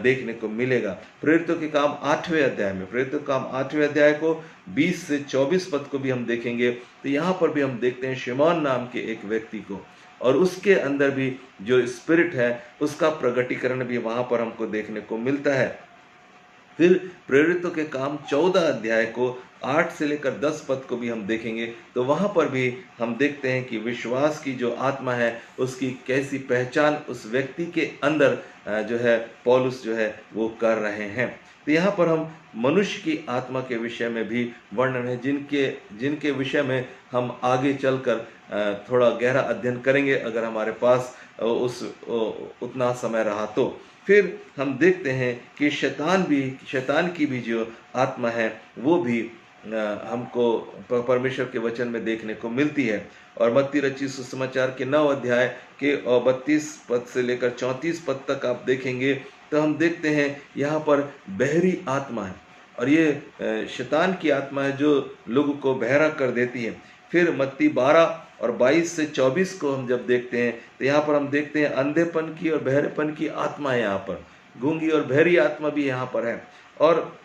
[SPEAKER 1] देखने को मिलेगा। प्रेरितों के काम 8वें अध्याय में, प्रेरितों के काम 8वें अध्याय को 20 से 24 पद को भी हम देखेंगे तो यहाँ पर भी हम देखते हैं शिमोन नाम के एक व्यक्ति को, और उसके अंदर भी जो स्पिरिट है उसका प्रगटीकरण भी वहाँ पर हमको देखने को मिलता है। फिर प्रेरितों के काम 14 अध्याय को 8 से लेकर 10 पद को भी हम देखेंगे तो वहाँ पर भी हम देखते हैं कि विश्वास की जो आत्मा है उसकी कैसी पहचान उस व्यक्ति के अंदर जो है पौलुस जो है वो कर रहे हैं। तो यहाँ पर हम मनुष्य की आत्मा के विषय में भी वर्णन है, जिनके विषय में हम आगे चलकर थोड़ा गहरा अध्ययन करेंगे अगर हमारे पास उतना समय रहा तो। फिर हम देखते हैं कि शैतान की भी जो आत्मा है वो भी हमको परमेश्वर के वचन में देखने को मिलती है। और मत्ती रचित सुसमाचार के 9 अध्याय के 32 पद से लेकर 34 पद तक आप देखेंगे तो हम देखते हैं यहाँ पर बहरी आत्मा है, और ये शैतान की आत्मा है जो लोगों को बहरा कर देती है। फिर मत्ती 12 और 22 से 24 को हम जब देखते हैं तो यहाँ पर हम देखते हैं अंधेपन की और बहरेपन की आत्मा है, यहाँ पर गूंगी और बहरी आत्मा भी यहाँ पर है। और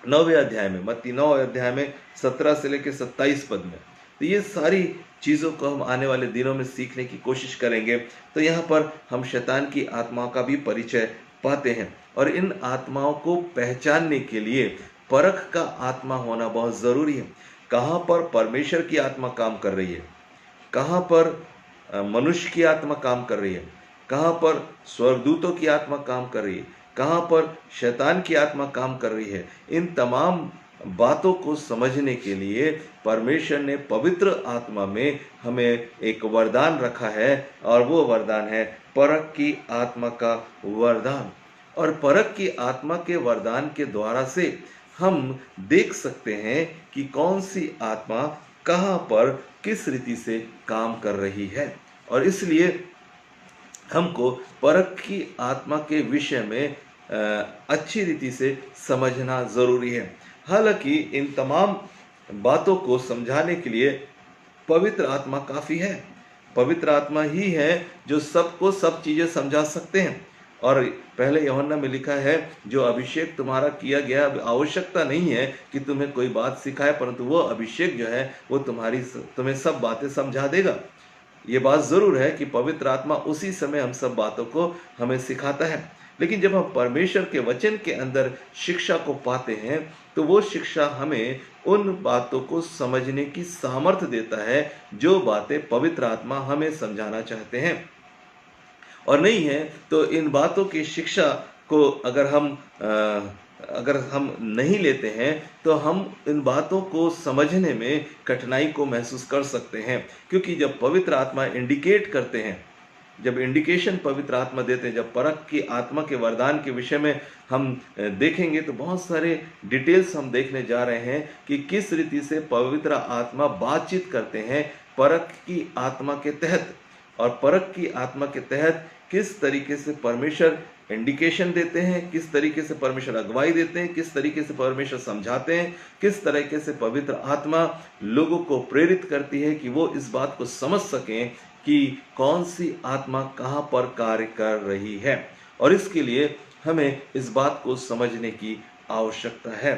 [SPEAKER 1] 9वें अध्याय में, मत्ती 9 अध्याय में 17 से लेकर 27 पद में, तो ये सारी चीज़ों को हम आने वाले दिनों में सीखने की कोशिश करेंगे। तो यहाँ पर हम शैतान की आत्माओं का भी परिचय पाते हैं, और इन आत्माओं को पहचानने के लिए परख का आत्मा होना बहुत ज़रूरी है। कहाँ पर परमेश्वर की आत्मा काम कर रही है, कहाँ पर मनुष्य की आत्मा काम कर रही है, कहाँ पर स्वर्गदूतों की आत्मा काम कर रही है, कहाँ पर शैतान की आत्मा काम कर रही है, इन तमाम बातों को समझने के लिए परमेश्वर ने पवित्र आत्मा में हमें एक वरदान रखा है, और वो वरदान है परख की आत्मा का वरदान। और परख की आत्मा के वरदान के द्वारा से हम देख सकते हैं कि कौन सी आत्मा कहाँ पर किस रीति से काम कर रही है, और इसलिए हमको परख की आत्मा के विषय में अच्छी रीति से समझना ज़रूरी है। हालांकि इन तमाम बातों को समझाने के लिए पवित्र आत्मा काफ़ी है। पवित्र आत्मा ही है जो सबको सब चीज़ें समझा सकते हैं। और पहले यूहन्ना में लिखा है जो अभिषेक तुम्हारा किया गया, आवश्यकता नहीं है कि तुम्हें कोई बात सिखाए, परंतु वो अभिषेक जो है वो तुम्हें सब बातें समझा देगा। ये बात ज़रूर है कि पवित्र आत्मा उसी समय हम सब बातों को हमें सिखाता है, लेकिन जब हम परमेश्वर के वचन के अंदर शिक्षा को पाते हैं तो वो शिक्षा हमें उन बातों को समझने की सामर्थ्य देता है जो बातें पवित्र आत्मा हमें समझाना चाहते हैं। और नहीं है तो इन बातों की शिक्षा को अगर हम नहीं लेते हैं तो हम इन बातों को समझने में कठिनाई को महसूस कर सकते हैं, क्योंकि जब पवित्र आत्मा इंडिकेट करते हैं जब इंडिकेशन पवित्र आत्मा देते हैं, जब परख की आत्मा के वरदान के विषय में हम देखेंगे तो बहुत सारे डिटेल्स हम देखने जा रहे हैं कि किस रीति से पवित्र आत्मा बातचीत करते हैं परख की आत्मा के तहत, और परख की आत्मा के तहत किस तरीके से परमेश्वर इंडिकेशन देते हैं, किस तरीके से परमेश्वर अगुवाई देते हैं, किस तरीके से परमेश्वर समझाते हैं, किस तरीके से पवित्र आत्मा लोगों को प्रेरित करती है कि वो इस बात को समझ सकें कि कौन सी आत्मा कहाँ पर कार्य कर रही है। और इसके लिए हमें इस बात को समझने की आवश्यकता है।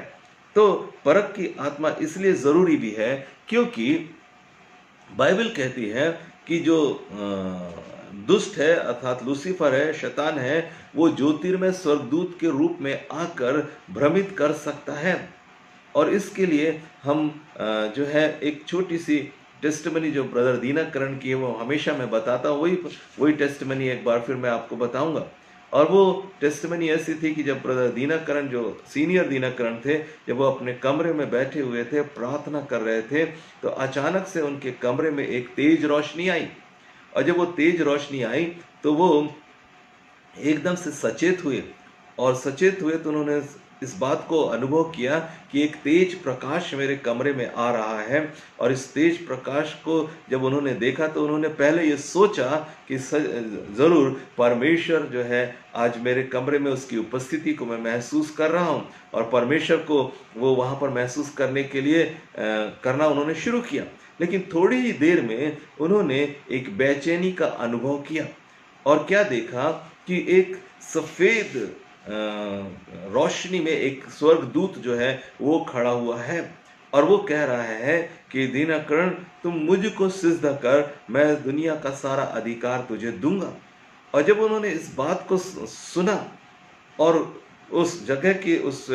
[SPEAKER 1] तो परख की आत्मा इसलिए जरूरी भी है क्योंकि बाइबल कहती है कि जो दुष्ट है अर्थात लूसीफर है, शैतान है, वो ज्योतिर्मय स्वर्गदूत के रूप में आकर भ्रमित कर सकता है। और इसके लिए हम जो है एक छोटी सी टेस्टमनी जो ब्रदर दीनाकरण की है वो हमेशा मैं बताता हूँ, वही टेस्टमनी एक बार फिर मैं आपको बताऊंगा। और वो टेस्टमनी ऐसी थी कि जब ब्रदर दीनाकरण जो सीनियर दीनाकरण थे, जब वो अपने कमरे में बैठे हुए थे, प्रार्थना कर रहे थे, तो अचानक से उनके कमरे में एक तेज रोशनी आई। और जब वो तेज रोशनी आई तो वो एकदम से सचेत हुए, और सचेत हुए तो उन्होंने इस बात को अनुभव किया कि एक तेज प्रकाश मेरे कमरे में आ रहा है। और इस तेज प्रकाश को जब उन्होंने देखा तो उन्होंने पहले ये सोचा कि ज़रूर परमेश्वर जो है आज मेरे कमरे में उसकी उपस्थिति को मैं महसूस कर रहा हूँ, और परमेश्वर को वो वहाँ पर महसूस करने के लिए करना उन्होंने शुरू किया। लेकिन थोड़ी ही देर में उन्होंने एक बेचैनी का अनुभव किया, और क्या देखा कि एक सफ़ेद रोशनी में एक स्वर्गदूत जो है वो खड़ा हुआ है, और वो कह रहा है कि दीनाकरण तुम मुझको सिजदा कर, मैं दुनिया का सारा अधिकार तुझे दूंगा। और जब उन्होंने इस बात को सुना और उस जगह की उस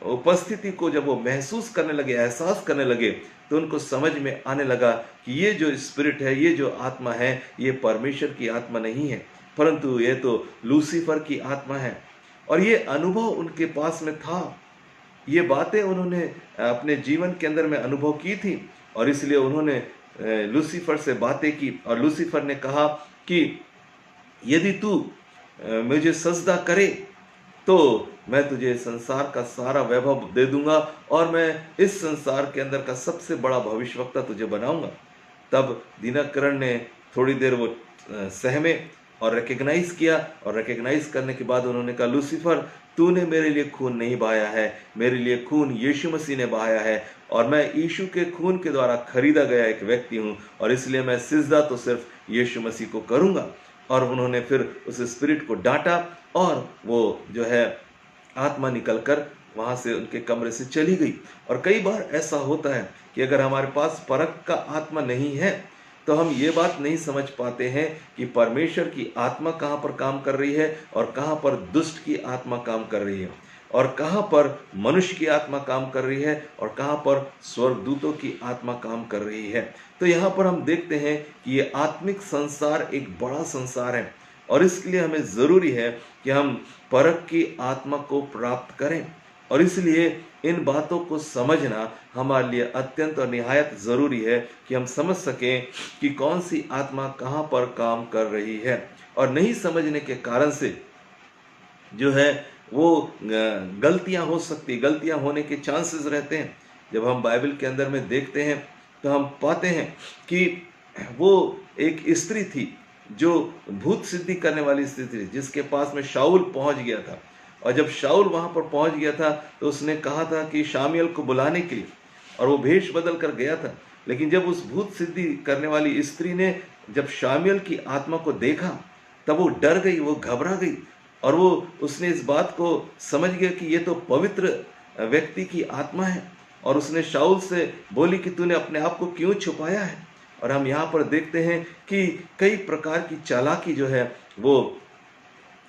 [SPEAKER 1] उपस्थिति को जब वो महसूस करने लगे, एहसास करने लगे, तो उनको समझ में आने लगा कि ये जो स्पिरिट है, ये जो आत्मा है, ये परमेश्वर की आत्मा नहीं है, परंतु ये तो लूसीफर की आत्मा है। और ये अनुभव उनके पास में था, ये बातें उन्होंने अपने जीवन के अंदर में अनुभव की थी, और इसलिए उन्होंने लूसीफर से बातें की। और लूसीफर ने कहा कि यदि तू मुझे सजदा करे तो मैं तुझे संसार का सारा वैभव दे दूंगा, और मैं इस संसार के अंदर का सबसे बड़ा भविष्यवक्ता तुझे बनाऊंगा। तब दीनाकरण ने थोड़ी देर वो सहमे और रिकग्नाइज किया, और रिकग्नाइज करने के बाद उन्होंने कहा लूसीफर तूने मेरे लिए खून नहीं बहाया है, मेरे लिए खून यीशु मसीह ने बहाया है, और मैं यीशु के खून के द्वारा खरीदा गया एक व्यक्ति हूँ, और इसलिए मैं सिजदा तो सिर्फ यीशु मसीह को करूँगा। और उन्होंने फिर उस स्पिरिट को डांटा, और वो जो है आत्मा निकलकर वहाँ से उनके कमरे से चली गई। और कई बार ऐसा होता है कि अगर हमारे पास परख का आत्मा नहीं है तो हम ये बात नहीं समझ पाते हैं कि परमेश्वर की आत्मा कहाँ पर काम कर रही है, और कहाँ पर दुष्ट की आत्मा काम कर रही है, और कहाँ पर मनुष्य की आत्मा काम कर रही है, और कहाँ पर स्वर्गदूतों की आत्मा काम कर रही है। तो यहाँ पर हम देखते हैं कि ये आत्मिक संसार एक बड़ा संसार है, और इसके लिए हमें ज़रूरी है कि हम परख की आत्मा को प्राप्त करें। और इसलिए इन बातों को समझना हमारे लिए अत्यंत और निहायत ज़रूरी है कि हम समझ सकें कि कौन सी आत्मा कहाँ पर काम कर रही है। और नहीं समझने के कारण से जो है वो गलतियाँ हो सकती, गलतियाँ होने के चांसेस रहते हैं। जब हम बाइबल के अंदर में देखते हैं तो हम पाते हैं कि वो एक स्त्री थी जो भूत सिद्धि करने वाली स्त्री थी, जिसके पास में शाऊल पहुंच गया था। और जब शाऊल वहां पर पहुंच गया था तो उसने कहा था कि शामुएल को बुलाने के लिए, और वो भेष बदल कर गया था। लेकिन जब उस भूत सिद्धि करने वाली स्त्री ने जब शामुएल की आत्मा को देखा तब वो डर गई, वो घबरा गई, और वो उसने इस बात को समझ गया कि ये तो पवित्र व्यक्ति की आत्मा है। और उसने शाऊल से बोली कि तूने अपने आप को क्यों छुपाया है। और हम यहाँ पर देखते हैं कि कई प्रकार की चालाकी जो है वो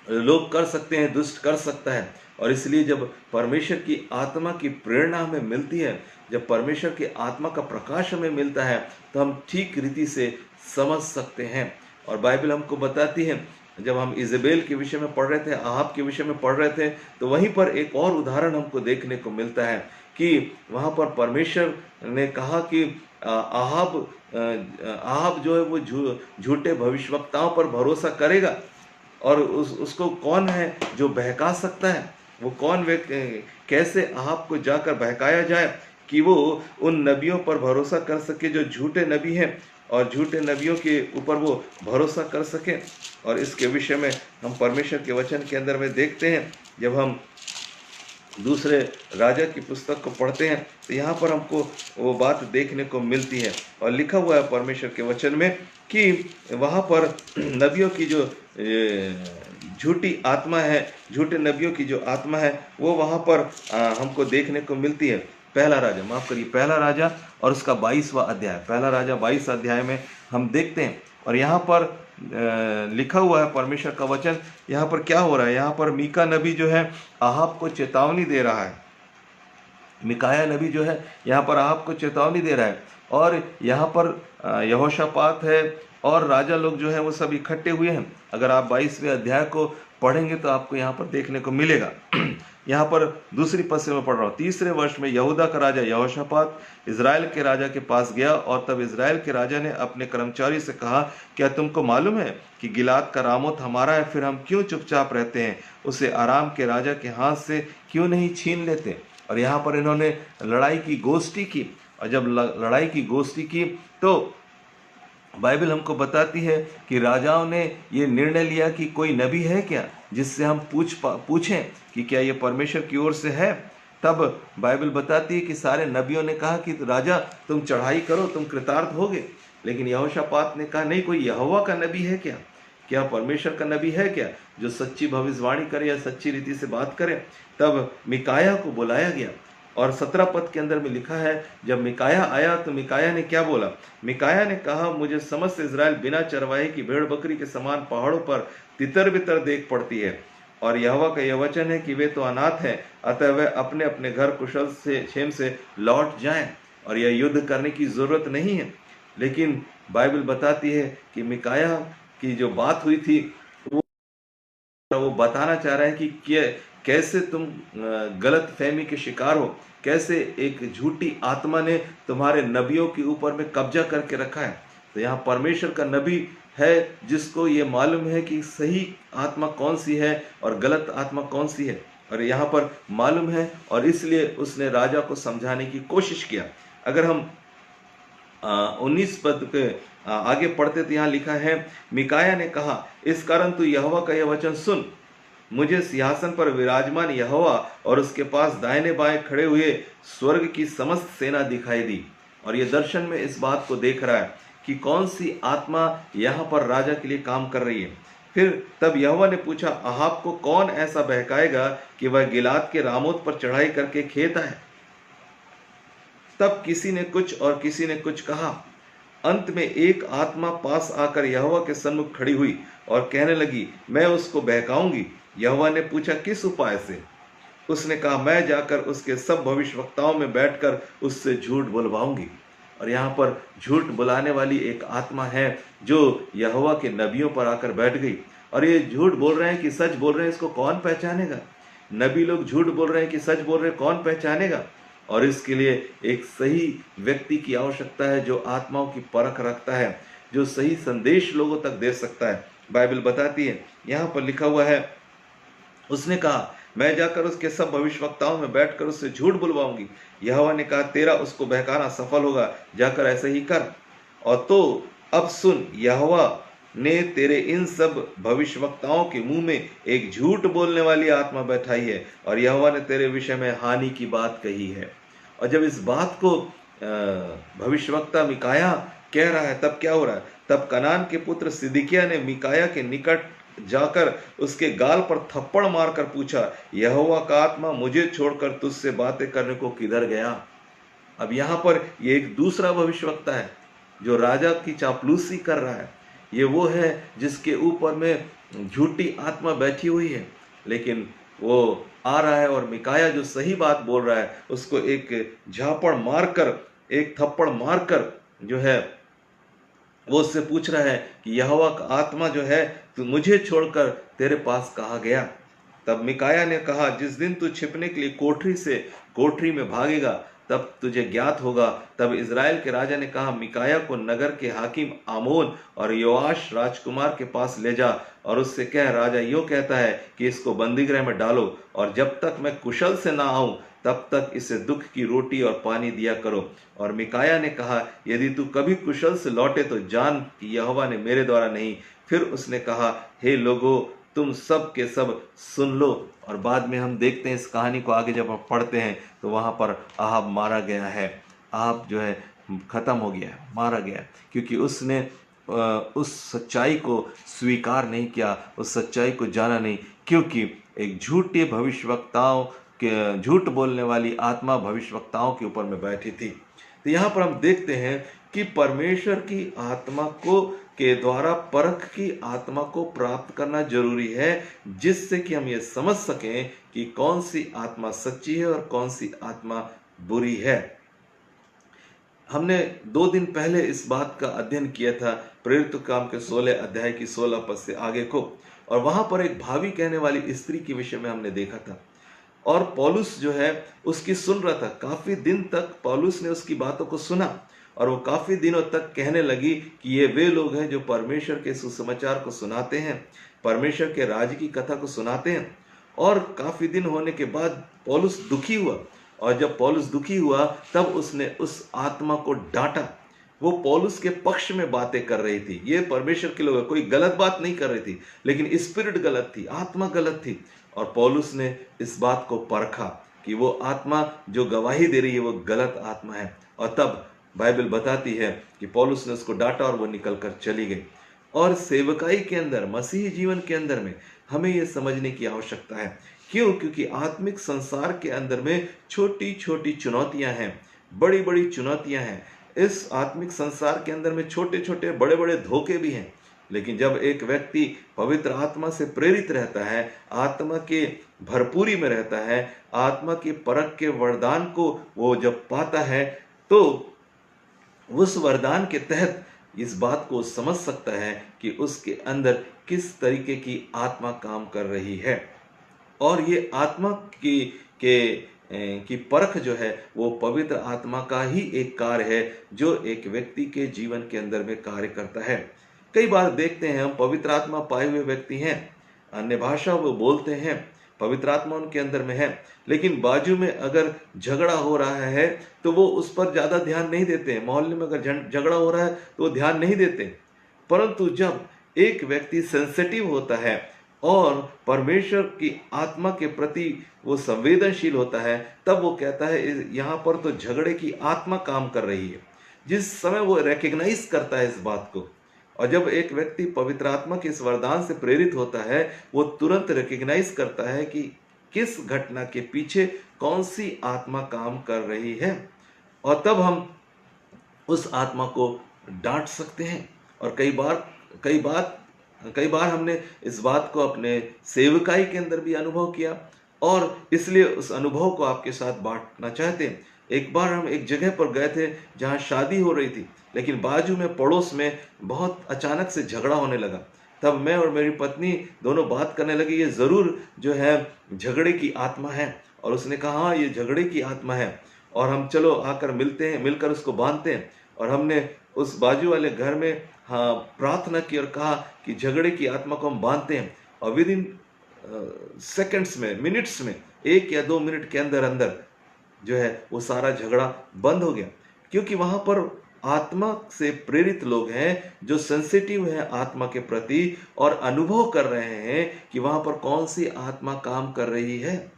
[SPEAKER 1] लोग कर सकते हैं, दुष्ट कर सकता है। और इसलिए जब परमेश्वर की आत्मा की प्रेरणा हमें मिलती है, जब परमेश्वर की आत्मा का प्रकाश हमें मिलता है, तो हम ठीक रीति से समझ सकते हैं। और बाइबल हमको बताती है, जब हम इजेबेल के विषय में पढ़ रहे थे, आहाब के विषय में पढ़ रहे थे, तो वहीं पर एक और उदाहरण हमको देखने को मिलता है कि वहाँ पर परमेश्वर ने कहा कि आहाब जो है वो झूठे भविष्यवक्ताओं पर भरोसा करेगा, और उसको कौन है जो बहका सकता है? वो कौन कैसे आहाब को जाकर बहकाया जाए कि वो उन नबियों पर भरोसा कर सके जो झूठे नबी हैं, और झूठे नबियों के ऊपर वो भरोसा कर सके। और इसके विषय में हम परमेश्वर के वचन के अंदर में देखते हैं, जब हम दूसरे राजा की पुस्तक को पढ़ते हैं तो यहाँ पर हमको वो बात देखने को मिलती है, और लिखा हुआ है परमेश्वर के वचन में कि वहाँ पर नबियों की जो झूठी आत्मा है, झूठे नबियों की जो आत्मा है, वो वहाँ पर हमको देखने को मिलती है। पहला राजा, माफ करिए, पहला राजा और उसका 22वां अध्याय, पहला राजा 22 अध्याय में हम देखते हैं। और यहाँ पर लिखा हुआ है परमेश्वर का वचन, यहाँ पर क्या हो रहा है? यहाँ पर मीका नबी जो है आहाब को चेतावनी दे रहा है। मिकाया नबी जो है यहाँ पर आहाब को चेतावनी दे रहा है, और यहाँ पर यहोशापात है और राजा लोग जो है वो सब इकट्ठे हुए हैं। अगर आप 22वें अध्याय को पढ़ेंगे तो आपको यहाँ पर देखने को मिलेगा। यहाँ पर दूसरी पद से मैं पढ़ रहा हूँ। 3रे वर्ष में यहूदा का राजा यहोशापात इज़राइल के राजा के पास गया, और तब इज़राइल के राजा ने अपने कर्मचारी से कहा, क्या तुमको मालूम है कि गिलाद का रामोत हमारा है? फिर हम क्यों चुपचाप रहते हैं? उसे आराम के राजा के हाथ से क्यों नहीं छीन लेते? और यहाँ पर इन्होंने लड़ाई की गोष्ठी की, और जब लड़ाई की गोष्ठी की तो बाइबल हमको बताती है कि राजाओं ने ये निर्णय लिया कि कोई नबी है क्या जिससे हम पूछें कि क्या ये परमेश्वर की ओर से है। तब बाइबल बताती है कि सारे नबियों ने कहा कि राजा तुम चढ़ाई करो, तुम कृतार्थ होगे। लेकिन यहोशापात ने कहा नहीं, कोई यहोवा का नबी है क्या? क्या परमेश्वर का नबी है क्या जो सच्ची भविष्यवाणी करे या सच्ची रीति से बात करे? तब मिकाया को बुलाया गया, और 17 पद के अंदर में लिखा है, जब मिकाया आया तो मिकाया ने क्या बोला? मिकाया ने कहा, मुझे समस्त इज़राइल बिना चरवाहे की भेड़ बकरी के समान पहाड़ों पर तितर बितर देख पड़ती है, और यहोवा का यह वचन है कि वे तो अनाथ हैं, अतः वे अपने अपने घर कुशल से क्षेम से लौट जाएं, और यह युद्ध करने की जरूरत नहीं है। लेकिन बाइबल बताती है कि मिकाया की जो बात हुई थी वो बताना चाह रहा है कि कैसे तुम गलत फहमी के शिकार हो, कैसे एक झूठी आत्मा ने तुम्हारे नबियों के ऊपर में कब्जा करके रखा है। तो यहाँ परमेश्वर का नबी है जिसको ये मालूम है कि सही आत्मा कौन सी है और गलत आत्मा कौन सी है, और यहाँ पर मालूम है, और इसलिए उसने राजा को समझाने की कोशिश किया। अगर हम 19 पद के आगे पढ़ते तो यहाँ लिखा है, मिकाया ने कहा, इस कारण तू यहोवा का यह वचन सुन, मुझे सिंहासन पर विराजमान यहोवा और उसके पास दाहिने बाएं खड़े हुए स्वर्ग की समस्त सेना दिखाई दी। और ये दर्शन में इस बात को देख रहा है कि कौन सी आत्मा यहाँ पर राजा के लिए काम कर रही है। फिर तब यहोवा ने पूछा, आहाब को कौन ऐसा बहकाएगा कि वह गिलाद के रामोत पर चढ़ाई करके खेत आए? तब किसी ने कुछ और किसी ने कुछ कहा। अंत में एक आत्मा पास आकर यहोवा के सन्मुख खड़ी हुई और कहने लगी, मैं उसको बहकाऊंगी। यहोवा ने पूछा, किस उपाय से? उसने कहा, मैं जाकर उसके सब भविष्यवक्ताओं में बैठकर उससे झूठ बुलवाऊंगी। और यहाँ पर झूठ बुलाने वाली एक आत्मा है जो यहोवा के नबियों पर आकर बैठ गई, और ये झूठ बोल रहे हैं कि सच बोल रहे हैं, इसको कौन पहचानेगा? नबी लोग झूठ बोल रहे हैं कि सच बोल रहे हैं, कौन पहचानेगा? और इसके लिए एक सही व्यक्ति की आवश्यकता है जो आत्माओं की परख रखता है, जो सही संदेश लोगों तक दे सकता है। बाइबल बताती है, यहाँ पर लिखा हुआ है, उसने कहा, मैं जाकर उसके सब भविष्यवक्ताओं में बैठकर उससे झूठ बुलवाऊंगी। यहोवा ने कहा, तेरा उसको बहकाना सफल होगा, जाकर ऐसे ही कर। और तो अब सुन, यहोवा ने तेरे इन सब भविष्यवक्ताओं के मुंह में एक झूठ बोलने वाली आत्मा बैठाई है, और यहोवा ने तेरे विषय में हानि की बात कही है। और जब इस बात को भविष्यवक्ता मिकाया कह रहा है, तब क्या हो रहा है? तब कनान के पुत्र सिदकिय्याह ने मिकाया के निकट जाकर उसके गाल पर थप्पड़ मारकर पूछा, यहोवा का आत्मा मुझे छोड़कर तुझसे बातें करने को किधर गया? अब यहाँ पर ये एक दूसरा भविष्यवक्ता है जो राजा की चापलूसी कर रहा है। ये वो है जिसके ऊपर में झूठी आत्मा बैठी हुई है, लेकिन वो आ रहा है और मिकाया जो सही बात बोल रहा है उसको एक झापड़ मारकर, एक थप्पड़ मारकर जो है वो उससे पूछ रहा है कि यहोवा का आत्मा जो है तू मुझे छोड़कर तेरे पास कहाँ गया? तब मिकाया ने कहा, जिस दिन तू छिपने के लिए कोठरी से कोठरी में भागेगा, तब तुझे ज्ञात होगा। तब इज़राइल के राजा ने कहा, मिकाया को नगर के हाकिम आमोन और योआश राजकुमार के पास ले जा और उससे कह, राजा यूँ कहता है कि इसको बंदीगृह में डालो, और जब तक मैं कुशल से ना आऊं तब तक इसे दुख की रोटी और पानी दिया करो। और मिकाया ने कहा, यदि तू कभी कुशल से लौटे तो जान कि यहोवा ने मेरे द्वारा नहीं। फिर उसने कहा, हे लोगों, तुम सब के सब सुन लो। और बाद में हम देखते हैं इस कहानी को आगे जब हम पढ़ते हैं तो वहाँ पर आहाब मारा गया है। आहाब जो है ख़त्म हो गया है, मारा गया है, क्योंकि उसने उस सच्चाई को स्वीकार नहीं किया, उस सच्चाई को जाना नहीं, क्योंकि एक झूठे भविष्यवक्ताओं के, झूठ बोलने वाली आत्मा भविष्यवक्ताओं के ऊपर में बैठी थी। तो यहाँ पर हम देखते हैं कि परमेश्वर की आत्मा को के द्वारा परख की आत्मा को प्राप्त करना जरूरी है, जिससे कि हम ये समझ सकें कि कौन सी आत्मा सच्ची है और कौन सी आत्मा बुरी है। हमने 2 दिन पहले इस बात का अध्ययन किया था, प्रेरित काम के 16 अध्याय की 16 पद से आगे को, और वहां पर एक भावी कहने वाली स्त्री के विषय में हमने देखा था। और पौलुस जो है उसकी सुन रहा था। काफी दिन तक पौलुस ने उसकी बातों को सुना, और वो काफी दिनों तक कहने लगी कि ये वे लोग हैं जो परमेश्वर के सुसमाचार को सुनाते हैं, परमेश्वर के राज की कथा को सुनाते हैं। और काफी दिन होने के बाद पौलुस दुखी हुआ, और जब पौलुस दुखी हुआ तब उसने उस आत्मा को डांटा। वो पौलुस के पक्ष में बातें कर रही थी, ये परमेश्वर के लोग, कोई गलत बात नहीं कर रही थी, लेकिन स्पिरिट गलत थी, आत्मा गलत थी। और पौलुस ने इस बात को परखा कि वो आत्मा जो गवाही दे रही है वो गलत आत्मा है, और तब बाइबल बताती है कि पौलुस ने उसको डांटा और वो निकल कर चली गई। और सेवकाई के अंदर, मसीही जीवन के अंदर में हमें ये समझने की आवश्यकता है। क्यों? क्योंकि आत्मिक संसार के अंदर में छोटी छोटी चुनौतियां हैं, बड़ी बड़ी चुनौतियां हैं। इस आत्मिक संसार के अंदर में छोटे छोटे बड़े बड़े धोखे भी हैं। लेकिन जब एक व्यक्ति पवित्र आत्मा से प्रेरित रहता है, आत्मा के भरपूरी में रहता है, आत्मा की परख के वरदान को वो जब पाता है, तो उस वरदान के तहत इस बात को समझ सकता है कि उसके अंदर किस तरीके की आत्मा काम कर रही है। और ये आत्मा की परख जो है वो पवित्र आत्मा का ही एक कार्य है, जो एक व्यक्ति के जीवन के अंदर में कार्य करता है। कई बार देखते हैं हम पवित्र आत्मा पाए हुए व्यक्ति हैं, अन्य भाषा वो बोलते हैं, पवित्र आत्मा उनके अंदर में है, लेकिन बाजू में अगर झगड़ा हो रहा है तो वो उस पर ज्यादा ध्यान नहीं देते हैं। मोहल्ले में अगर झगड़ा हो रहा है तो वो ध्यान नहीं देते। परंतु जब एक व्यक्ति सेंसिटिव होता है और परमेश्वर की आत्मा के प्रति वो संवेदनशील होता है, तब वो कहता है यहाँ पर तो झगड़े की आत्मा काम कर रही है। जिस समय वो रिकग्नाइज करता है इस बात को, और जब एक व्यक्ति पवित्र आत्मा के इस वरदान से प्रेरित होता है, वो तुरंत रिकग्नाइज करता है कि किस घटना के पीछे कौन सी आत्मा काम कर रही है, और तब हम उस आत्मा को डांट सकते हैं। और कई बार हमने इस बात को अपने सेवकाई के अंदर भी अनुभव किया, और इसलिए उस अनुभव को आपके साथ बांटना चाहते हैं। एक बार हम एक जगह पर गए थे जहां शादी हो रही थी, लेकिन बाजू में पड़ोस में बहुत अचानक से झगड़ा होने लगा। तब मैं और मेरी पत्नी दोनों बात करने लगे, ये जरूर जो है झगड़े की आत्मा है। और उसने कहा, हाँ ये झगड़े की आत्मा है, और हम चलो आकर मिलते हैं, मिलकर उसको बांधते हैं। और हमने उस बाजू वाले घर में हाँ प्रार्थना की और कहा कि झगड़े की आत्मा को हम बांधते हैं, और विद इन सेकेंड्स में, मिनट्स में, 1 या 2 मिनट के अंदर अंदर जो है वो सारा झगड़ा बंद हो गया। क्योंकि वहां पर आत्मा से प्रेरित लोग हैं जो सेंसिटिव है आत्मा के प्रति, और अनुभव कर रहे हैं कि वहां पर कौन सी आत्मा काम कर रही है।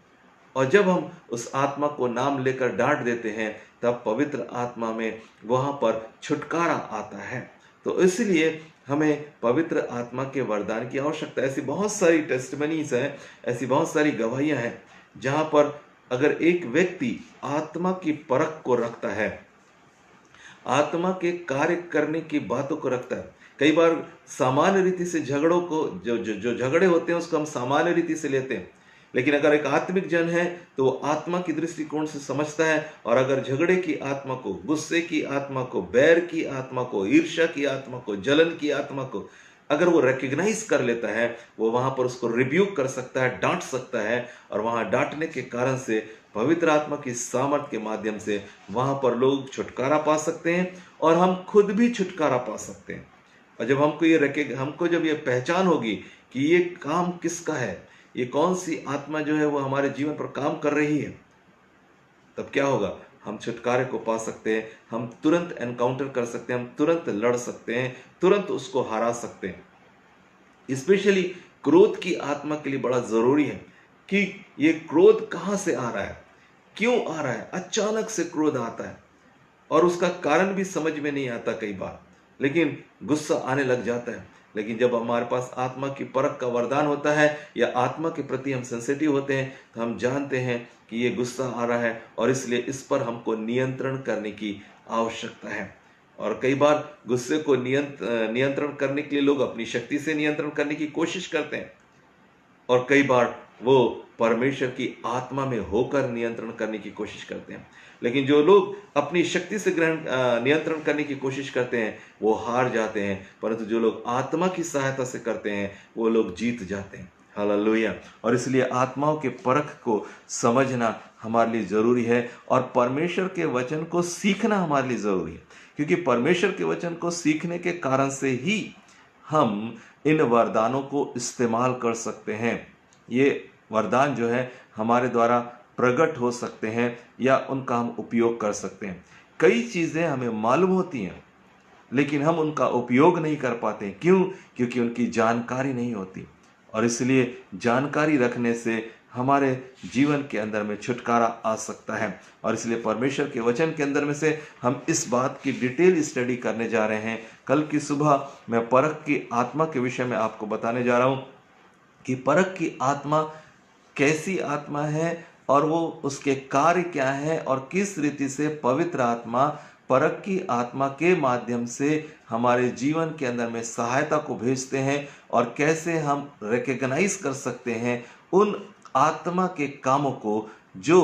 [SPEAKER 1] और जब हम उस आत्मा को नाम लेकर डांट देते हैं, तब पवित्र आत्मा में वहां पर छुटकारा आता है। तो इसलिए हमें पवित्र आत्मा के वरदान की आवश्यकता है। ऐसी बहुत सारी टेस्टिमनीज हैं, ऐसी बहुत सारी गवाहियां हैं, जहां पर अगर एक व्यक्ति आत्मा की परख को रखता है, आत्मा के कार्य करने की बातों को रखता है। कई बार सामान्य रीति से झगड़ों को, जो झगड़े होते हैं उसको हम सामान्य रीति से लेते हैं, लेकिन अगर एक आत्मिक जन है तो वो आत्मा की दृष्टिकोण से समझता है। और अगर झगड़े की आत्मा को, गुस्से की आत्मा को, बैर की आत्मा को, ईर्ष्या की आत्मा को, जलन की आत्मा को अगर वो रिकग्नाइज कर लेता है, वो वहां पर उसको रिब्यूक कर सकता है, डांट सकता है, और वहां डांटने के कारण से पवित्र आत्मा की सामर्थ के माध्यम से वहाँ पर लोग छुटकारा पा सकते हैं और हम खुद भी छुटकारा पा सकते हैं। और जब हमको जब ये पहचान होगी कि ये काम किसका है, ये कौन सी आत्मा जो है वो हमारे जीवन पर काम कर रही है, तब क्या होगा, हम छुटकारे को पा सकते हैं, हम तुरंत एनकाउंटर कर सकते हैं, हम तुरंत लड़ सकते हैं, तुरंत उसको हरा सकते हैं। स्पेशली क्रोध की आत्मा के लिए बड़ा जरूरी है कि ये क्रोध कहाँ से आ रहा है, क्यों आ रहा है। अचानक से क्रोध आता है और उसका कारण भी समझ में नहीं आता कई बार, लेकिन गुस्सा आने लग जाता है। लेकिन जब हमारे पास आत्मा की परख का वरदान होता है या आत्मा के प्रति हम सेंसिटिव होते हैं, तो हम जानते हैं कि ये गुस्सा आ रहा है और इसलिए इस पर हमको नियंत्रण करने की आवश्यकता है। और कई बार गुस्से को नियंत्रण करने के लिए लोग अपनी शक्ति से नियंत्रण करने की कोशिश करते हैं, और कई बार वो परमेश्वर की आत्मा में होकर नियंत्रण करने की कोशिश करते हैं। लेकिन जो लोग अपनी शक्ति से नियंत्रण करने की कोशिश करते हैं वो हार जाते हैं, परंतु जो लोग आत्मा की सहायता से करते हैं वो लोग जीत जाते हैं। हालेलुया। और इसलिए आत्माओं के परख को समझना हमारे लिए जरूरी है और परमेश्वर के वचन को सीखना हमारे लिए जरूरी है, क्योंकि परमेश्वर के वचन को सीखने के कारण से ही हम इन वरदानों को इस्तेमाल कर सकते हैं। ये वरदान जो है हमारे द्वारा प्रकट हो सकते हैं या उनका हम उपयोग कर सकते हैं। कई चीज़ें हमें मालूम होती हैं लेकिन हम उनका उपयोग नहीं कर पाते। क्यों? क्योंकि उनकी जानकारी नहीं होती। और इसलिए जानकारी रखने से हमारे जीवन के अंदर में छुटकारा आ सकता है। और इसलिए परमेश्वर के वचन के अंदर में से हम इस बात की डिटेल स्टडी करने जा रहे हैं। कल की सुबह मैं परख की आत्मा के विषय में आपको बताने जा रहा हूँ कि परख की आत्मा कैसी आत्मा है और वो उसके कार्य क्या है और किस रीति से पवित्र आत्मा परख की आत्मा के माध्यम से हमारे जीवन के अंदर में सहायता को भेजते हैं और कैसे हम रिकॉग्नाइज कर सकते हैं उन आत्मा के कामों को जो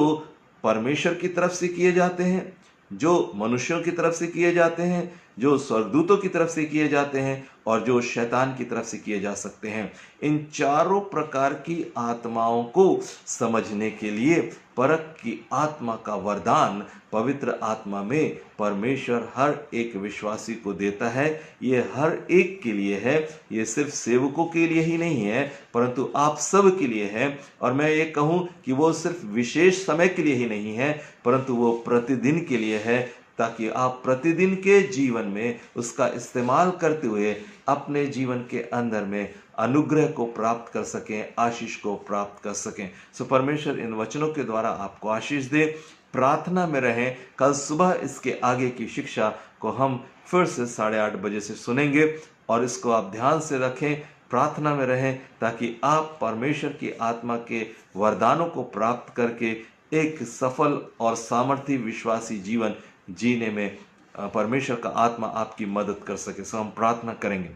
[SPEAKER 1] परमेश्वर की तरफ से किए जाते हैं, जो मनुष्यों की तरफ से किए जाते हैं, जो स्वर्गदूतों की तरफ से किए जाते हैं और जो शैतान की तरफ से किए जा सकते हैं। इन चारों प्रकार की आत्माओं को समझने के लिए परख की आत्मा का वरदान पवित्र आत्मा में परमेश्वर हर एक विश्वासी को देता है। ये हर एक के लिए है, ये सिर्फ सेवकों के लिए ही नहीं है परंतु आप सब के लिए है। और मैं ये कहूँ कि वो सिर्फ विशेष समय के लिए ही नहीं है परंतु वो प्रतिदिन के लिए है, ताकि आप प्रतिदिन के जीवन में उसका इस्तेमाल करते हुए अपने जीवन के अंदर में अनुग्रह को प्राप्त कर सकें, आशीष को प्राप्त कर सकें। सो परमेश्वर इन वचनों के द्वारा आपको आशीष दे। प्रार्थना में रहें। कल सुबह इसके आगे की शिक्षा को हम फिर से 8:30 बजे से सुनेंगे और इसको आप ध्यान से रखें, प्रार्थना में रहें ताकि आप परमेश्वर की आत्मा के वरदानों को प्राप्त करके एक सफल और सामर्थी विश्वासी जीवन जीने में परमेश्वर का आत्मा आपकी मदद कर सके। सो हम प्रार्थना करेंगे।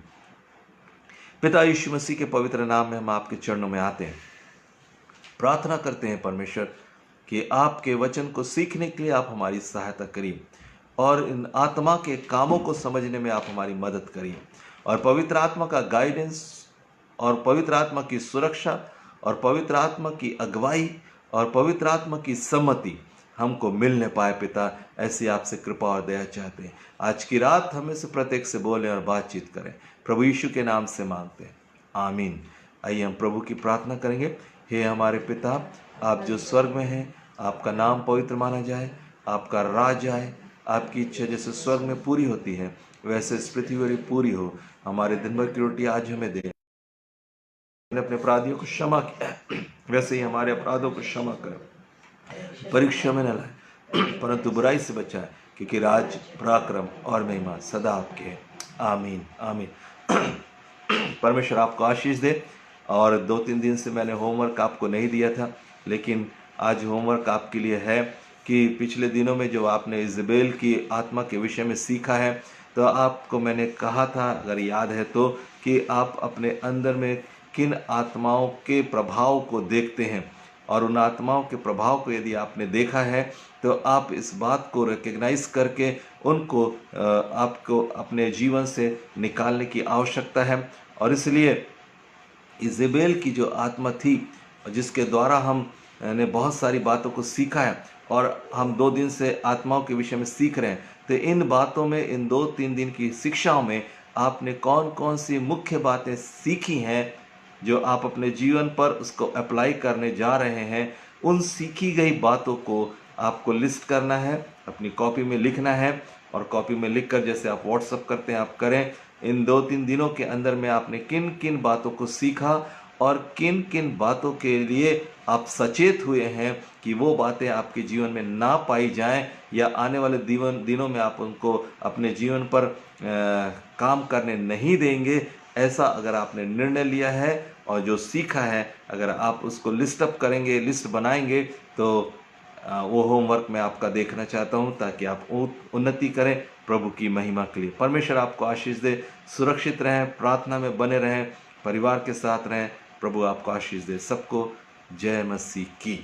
[SPEAKER 1] पिता यीशु मसीह के पवित्र नाम में हम आपके चरणों में आते हैं, प्रार्थना करते हैं परमेश्वर कि आपके वचन को सीखने के लिए आप हमारी सहायता करिए और इन आत्मा के कामों को समझने में आप हमारी मदद करिए। और पवित्र आत्मा का गाइडेंस और पवित्र आत्मा की सुरक्षा और पवित्र आत्मा की अगुवाई और पवित्र आत्मा की सम्मति हमको मिलने पाए। पिता, ऐसी आपसे कृपा और दया चाहते हैं। आज की रात हमें से प्रत्येक से बोलें और बातचीत करें, प्रभु यीशु के नाम से मांगते हैं, आमीन। आइए हम प्रभु की प्रार्थना करेंगे। हे हमारे पिता, आप जो स्वर्ग में हैं, आपका नाम पवित्र माना जाए, आपका राज आए, आपकी इच्छा जैसे स्वर्ग में पूरी होती है वैसे इस पृथ्वी पर पूरी हो। हमारे दिन भर की रोटी आज हमें दे। अपने अपराधियों को क्षमा किया वैसे ही हमारे अपराधों को क्षमा कर, परीक्षा में न लाए परंतु बुराई से बचाए, क्योंकि राज, पराक्रम और महिमा सदा आपके हैं, आमीन आमीन। परमेश्वर आपको आशीष दे। और 2-3 दिन से मैंने होमवर्क आपको नहीं दिया था, लेकिन आज होमवर्क आपके लिए है कि पिछले दिनों में जो आपने इज़बेल की आत्मा के विषय में सीखा है, तो आपको मैंने कहा था, अगर याद है तो, कि आप अपने अंदर में किन आत्माओं के प्रभाव को देखते हैं और उन आत्माओं के प्रभाव को यदि आपने देखा है तो आप इस बात को रिकग्नाइज करके उनको आपको अपने जीवन से निकालने की आवश्यकता है। और इसलिए इज़बेल की जो आत्मा थी जिसके द्वारा हम ने बहुत सारी बातों को सीखा है और हम 2 दिन से आत्माओं के विषय में सीख रहे हैं। तो इन बातों में, इन 2-3 दिन की शिक्षाओं में आपने कौन कौन सी मुख्य बातें सीखी हैं जो आप अपने जीवन पर उसको अप्लाई करने जा रहे हैं। उन सीखी गई बातों को आपको लिस्ट करना है, अपनी कॉपी में लिखना है और कॉपी में लिखकर जैसे आप व्हाट्सअप करते हैं आप करें। इन 2-3 दिनों के अंदर में आपने किन किन बातों को सीखा और किन किन बातों के लिए आप सचेत हुए हैं कि वो बातें आपके जीवन में ना पाई जाएं या आने वाले दिनों में आप उनको अपने जीवन पर काम करने नहीं देंगे। ऐसा अगर आपने निर्णय लिया है और जो सीखा है अगर आप उसको लिस्ट अप करेंगे, लिस्ट बनाएंगे, तो वो होमवर्क मैं आपका देखना चाहता हूँ ताकि आप उन्नति करें प्रभु की महिमा के लिए। परमेश्वर आपको आशीष दे। सुरक्षित रहें, प्रार्थना में बने रहें, परिवार के साथ रहें। प्रभु आपको आशीष दे। सबको जय मसीह की।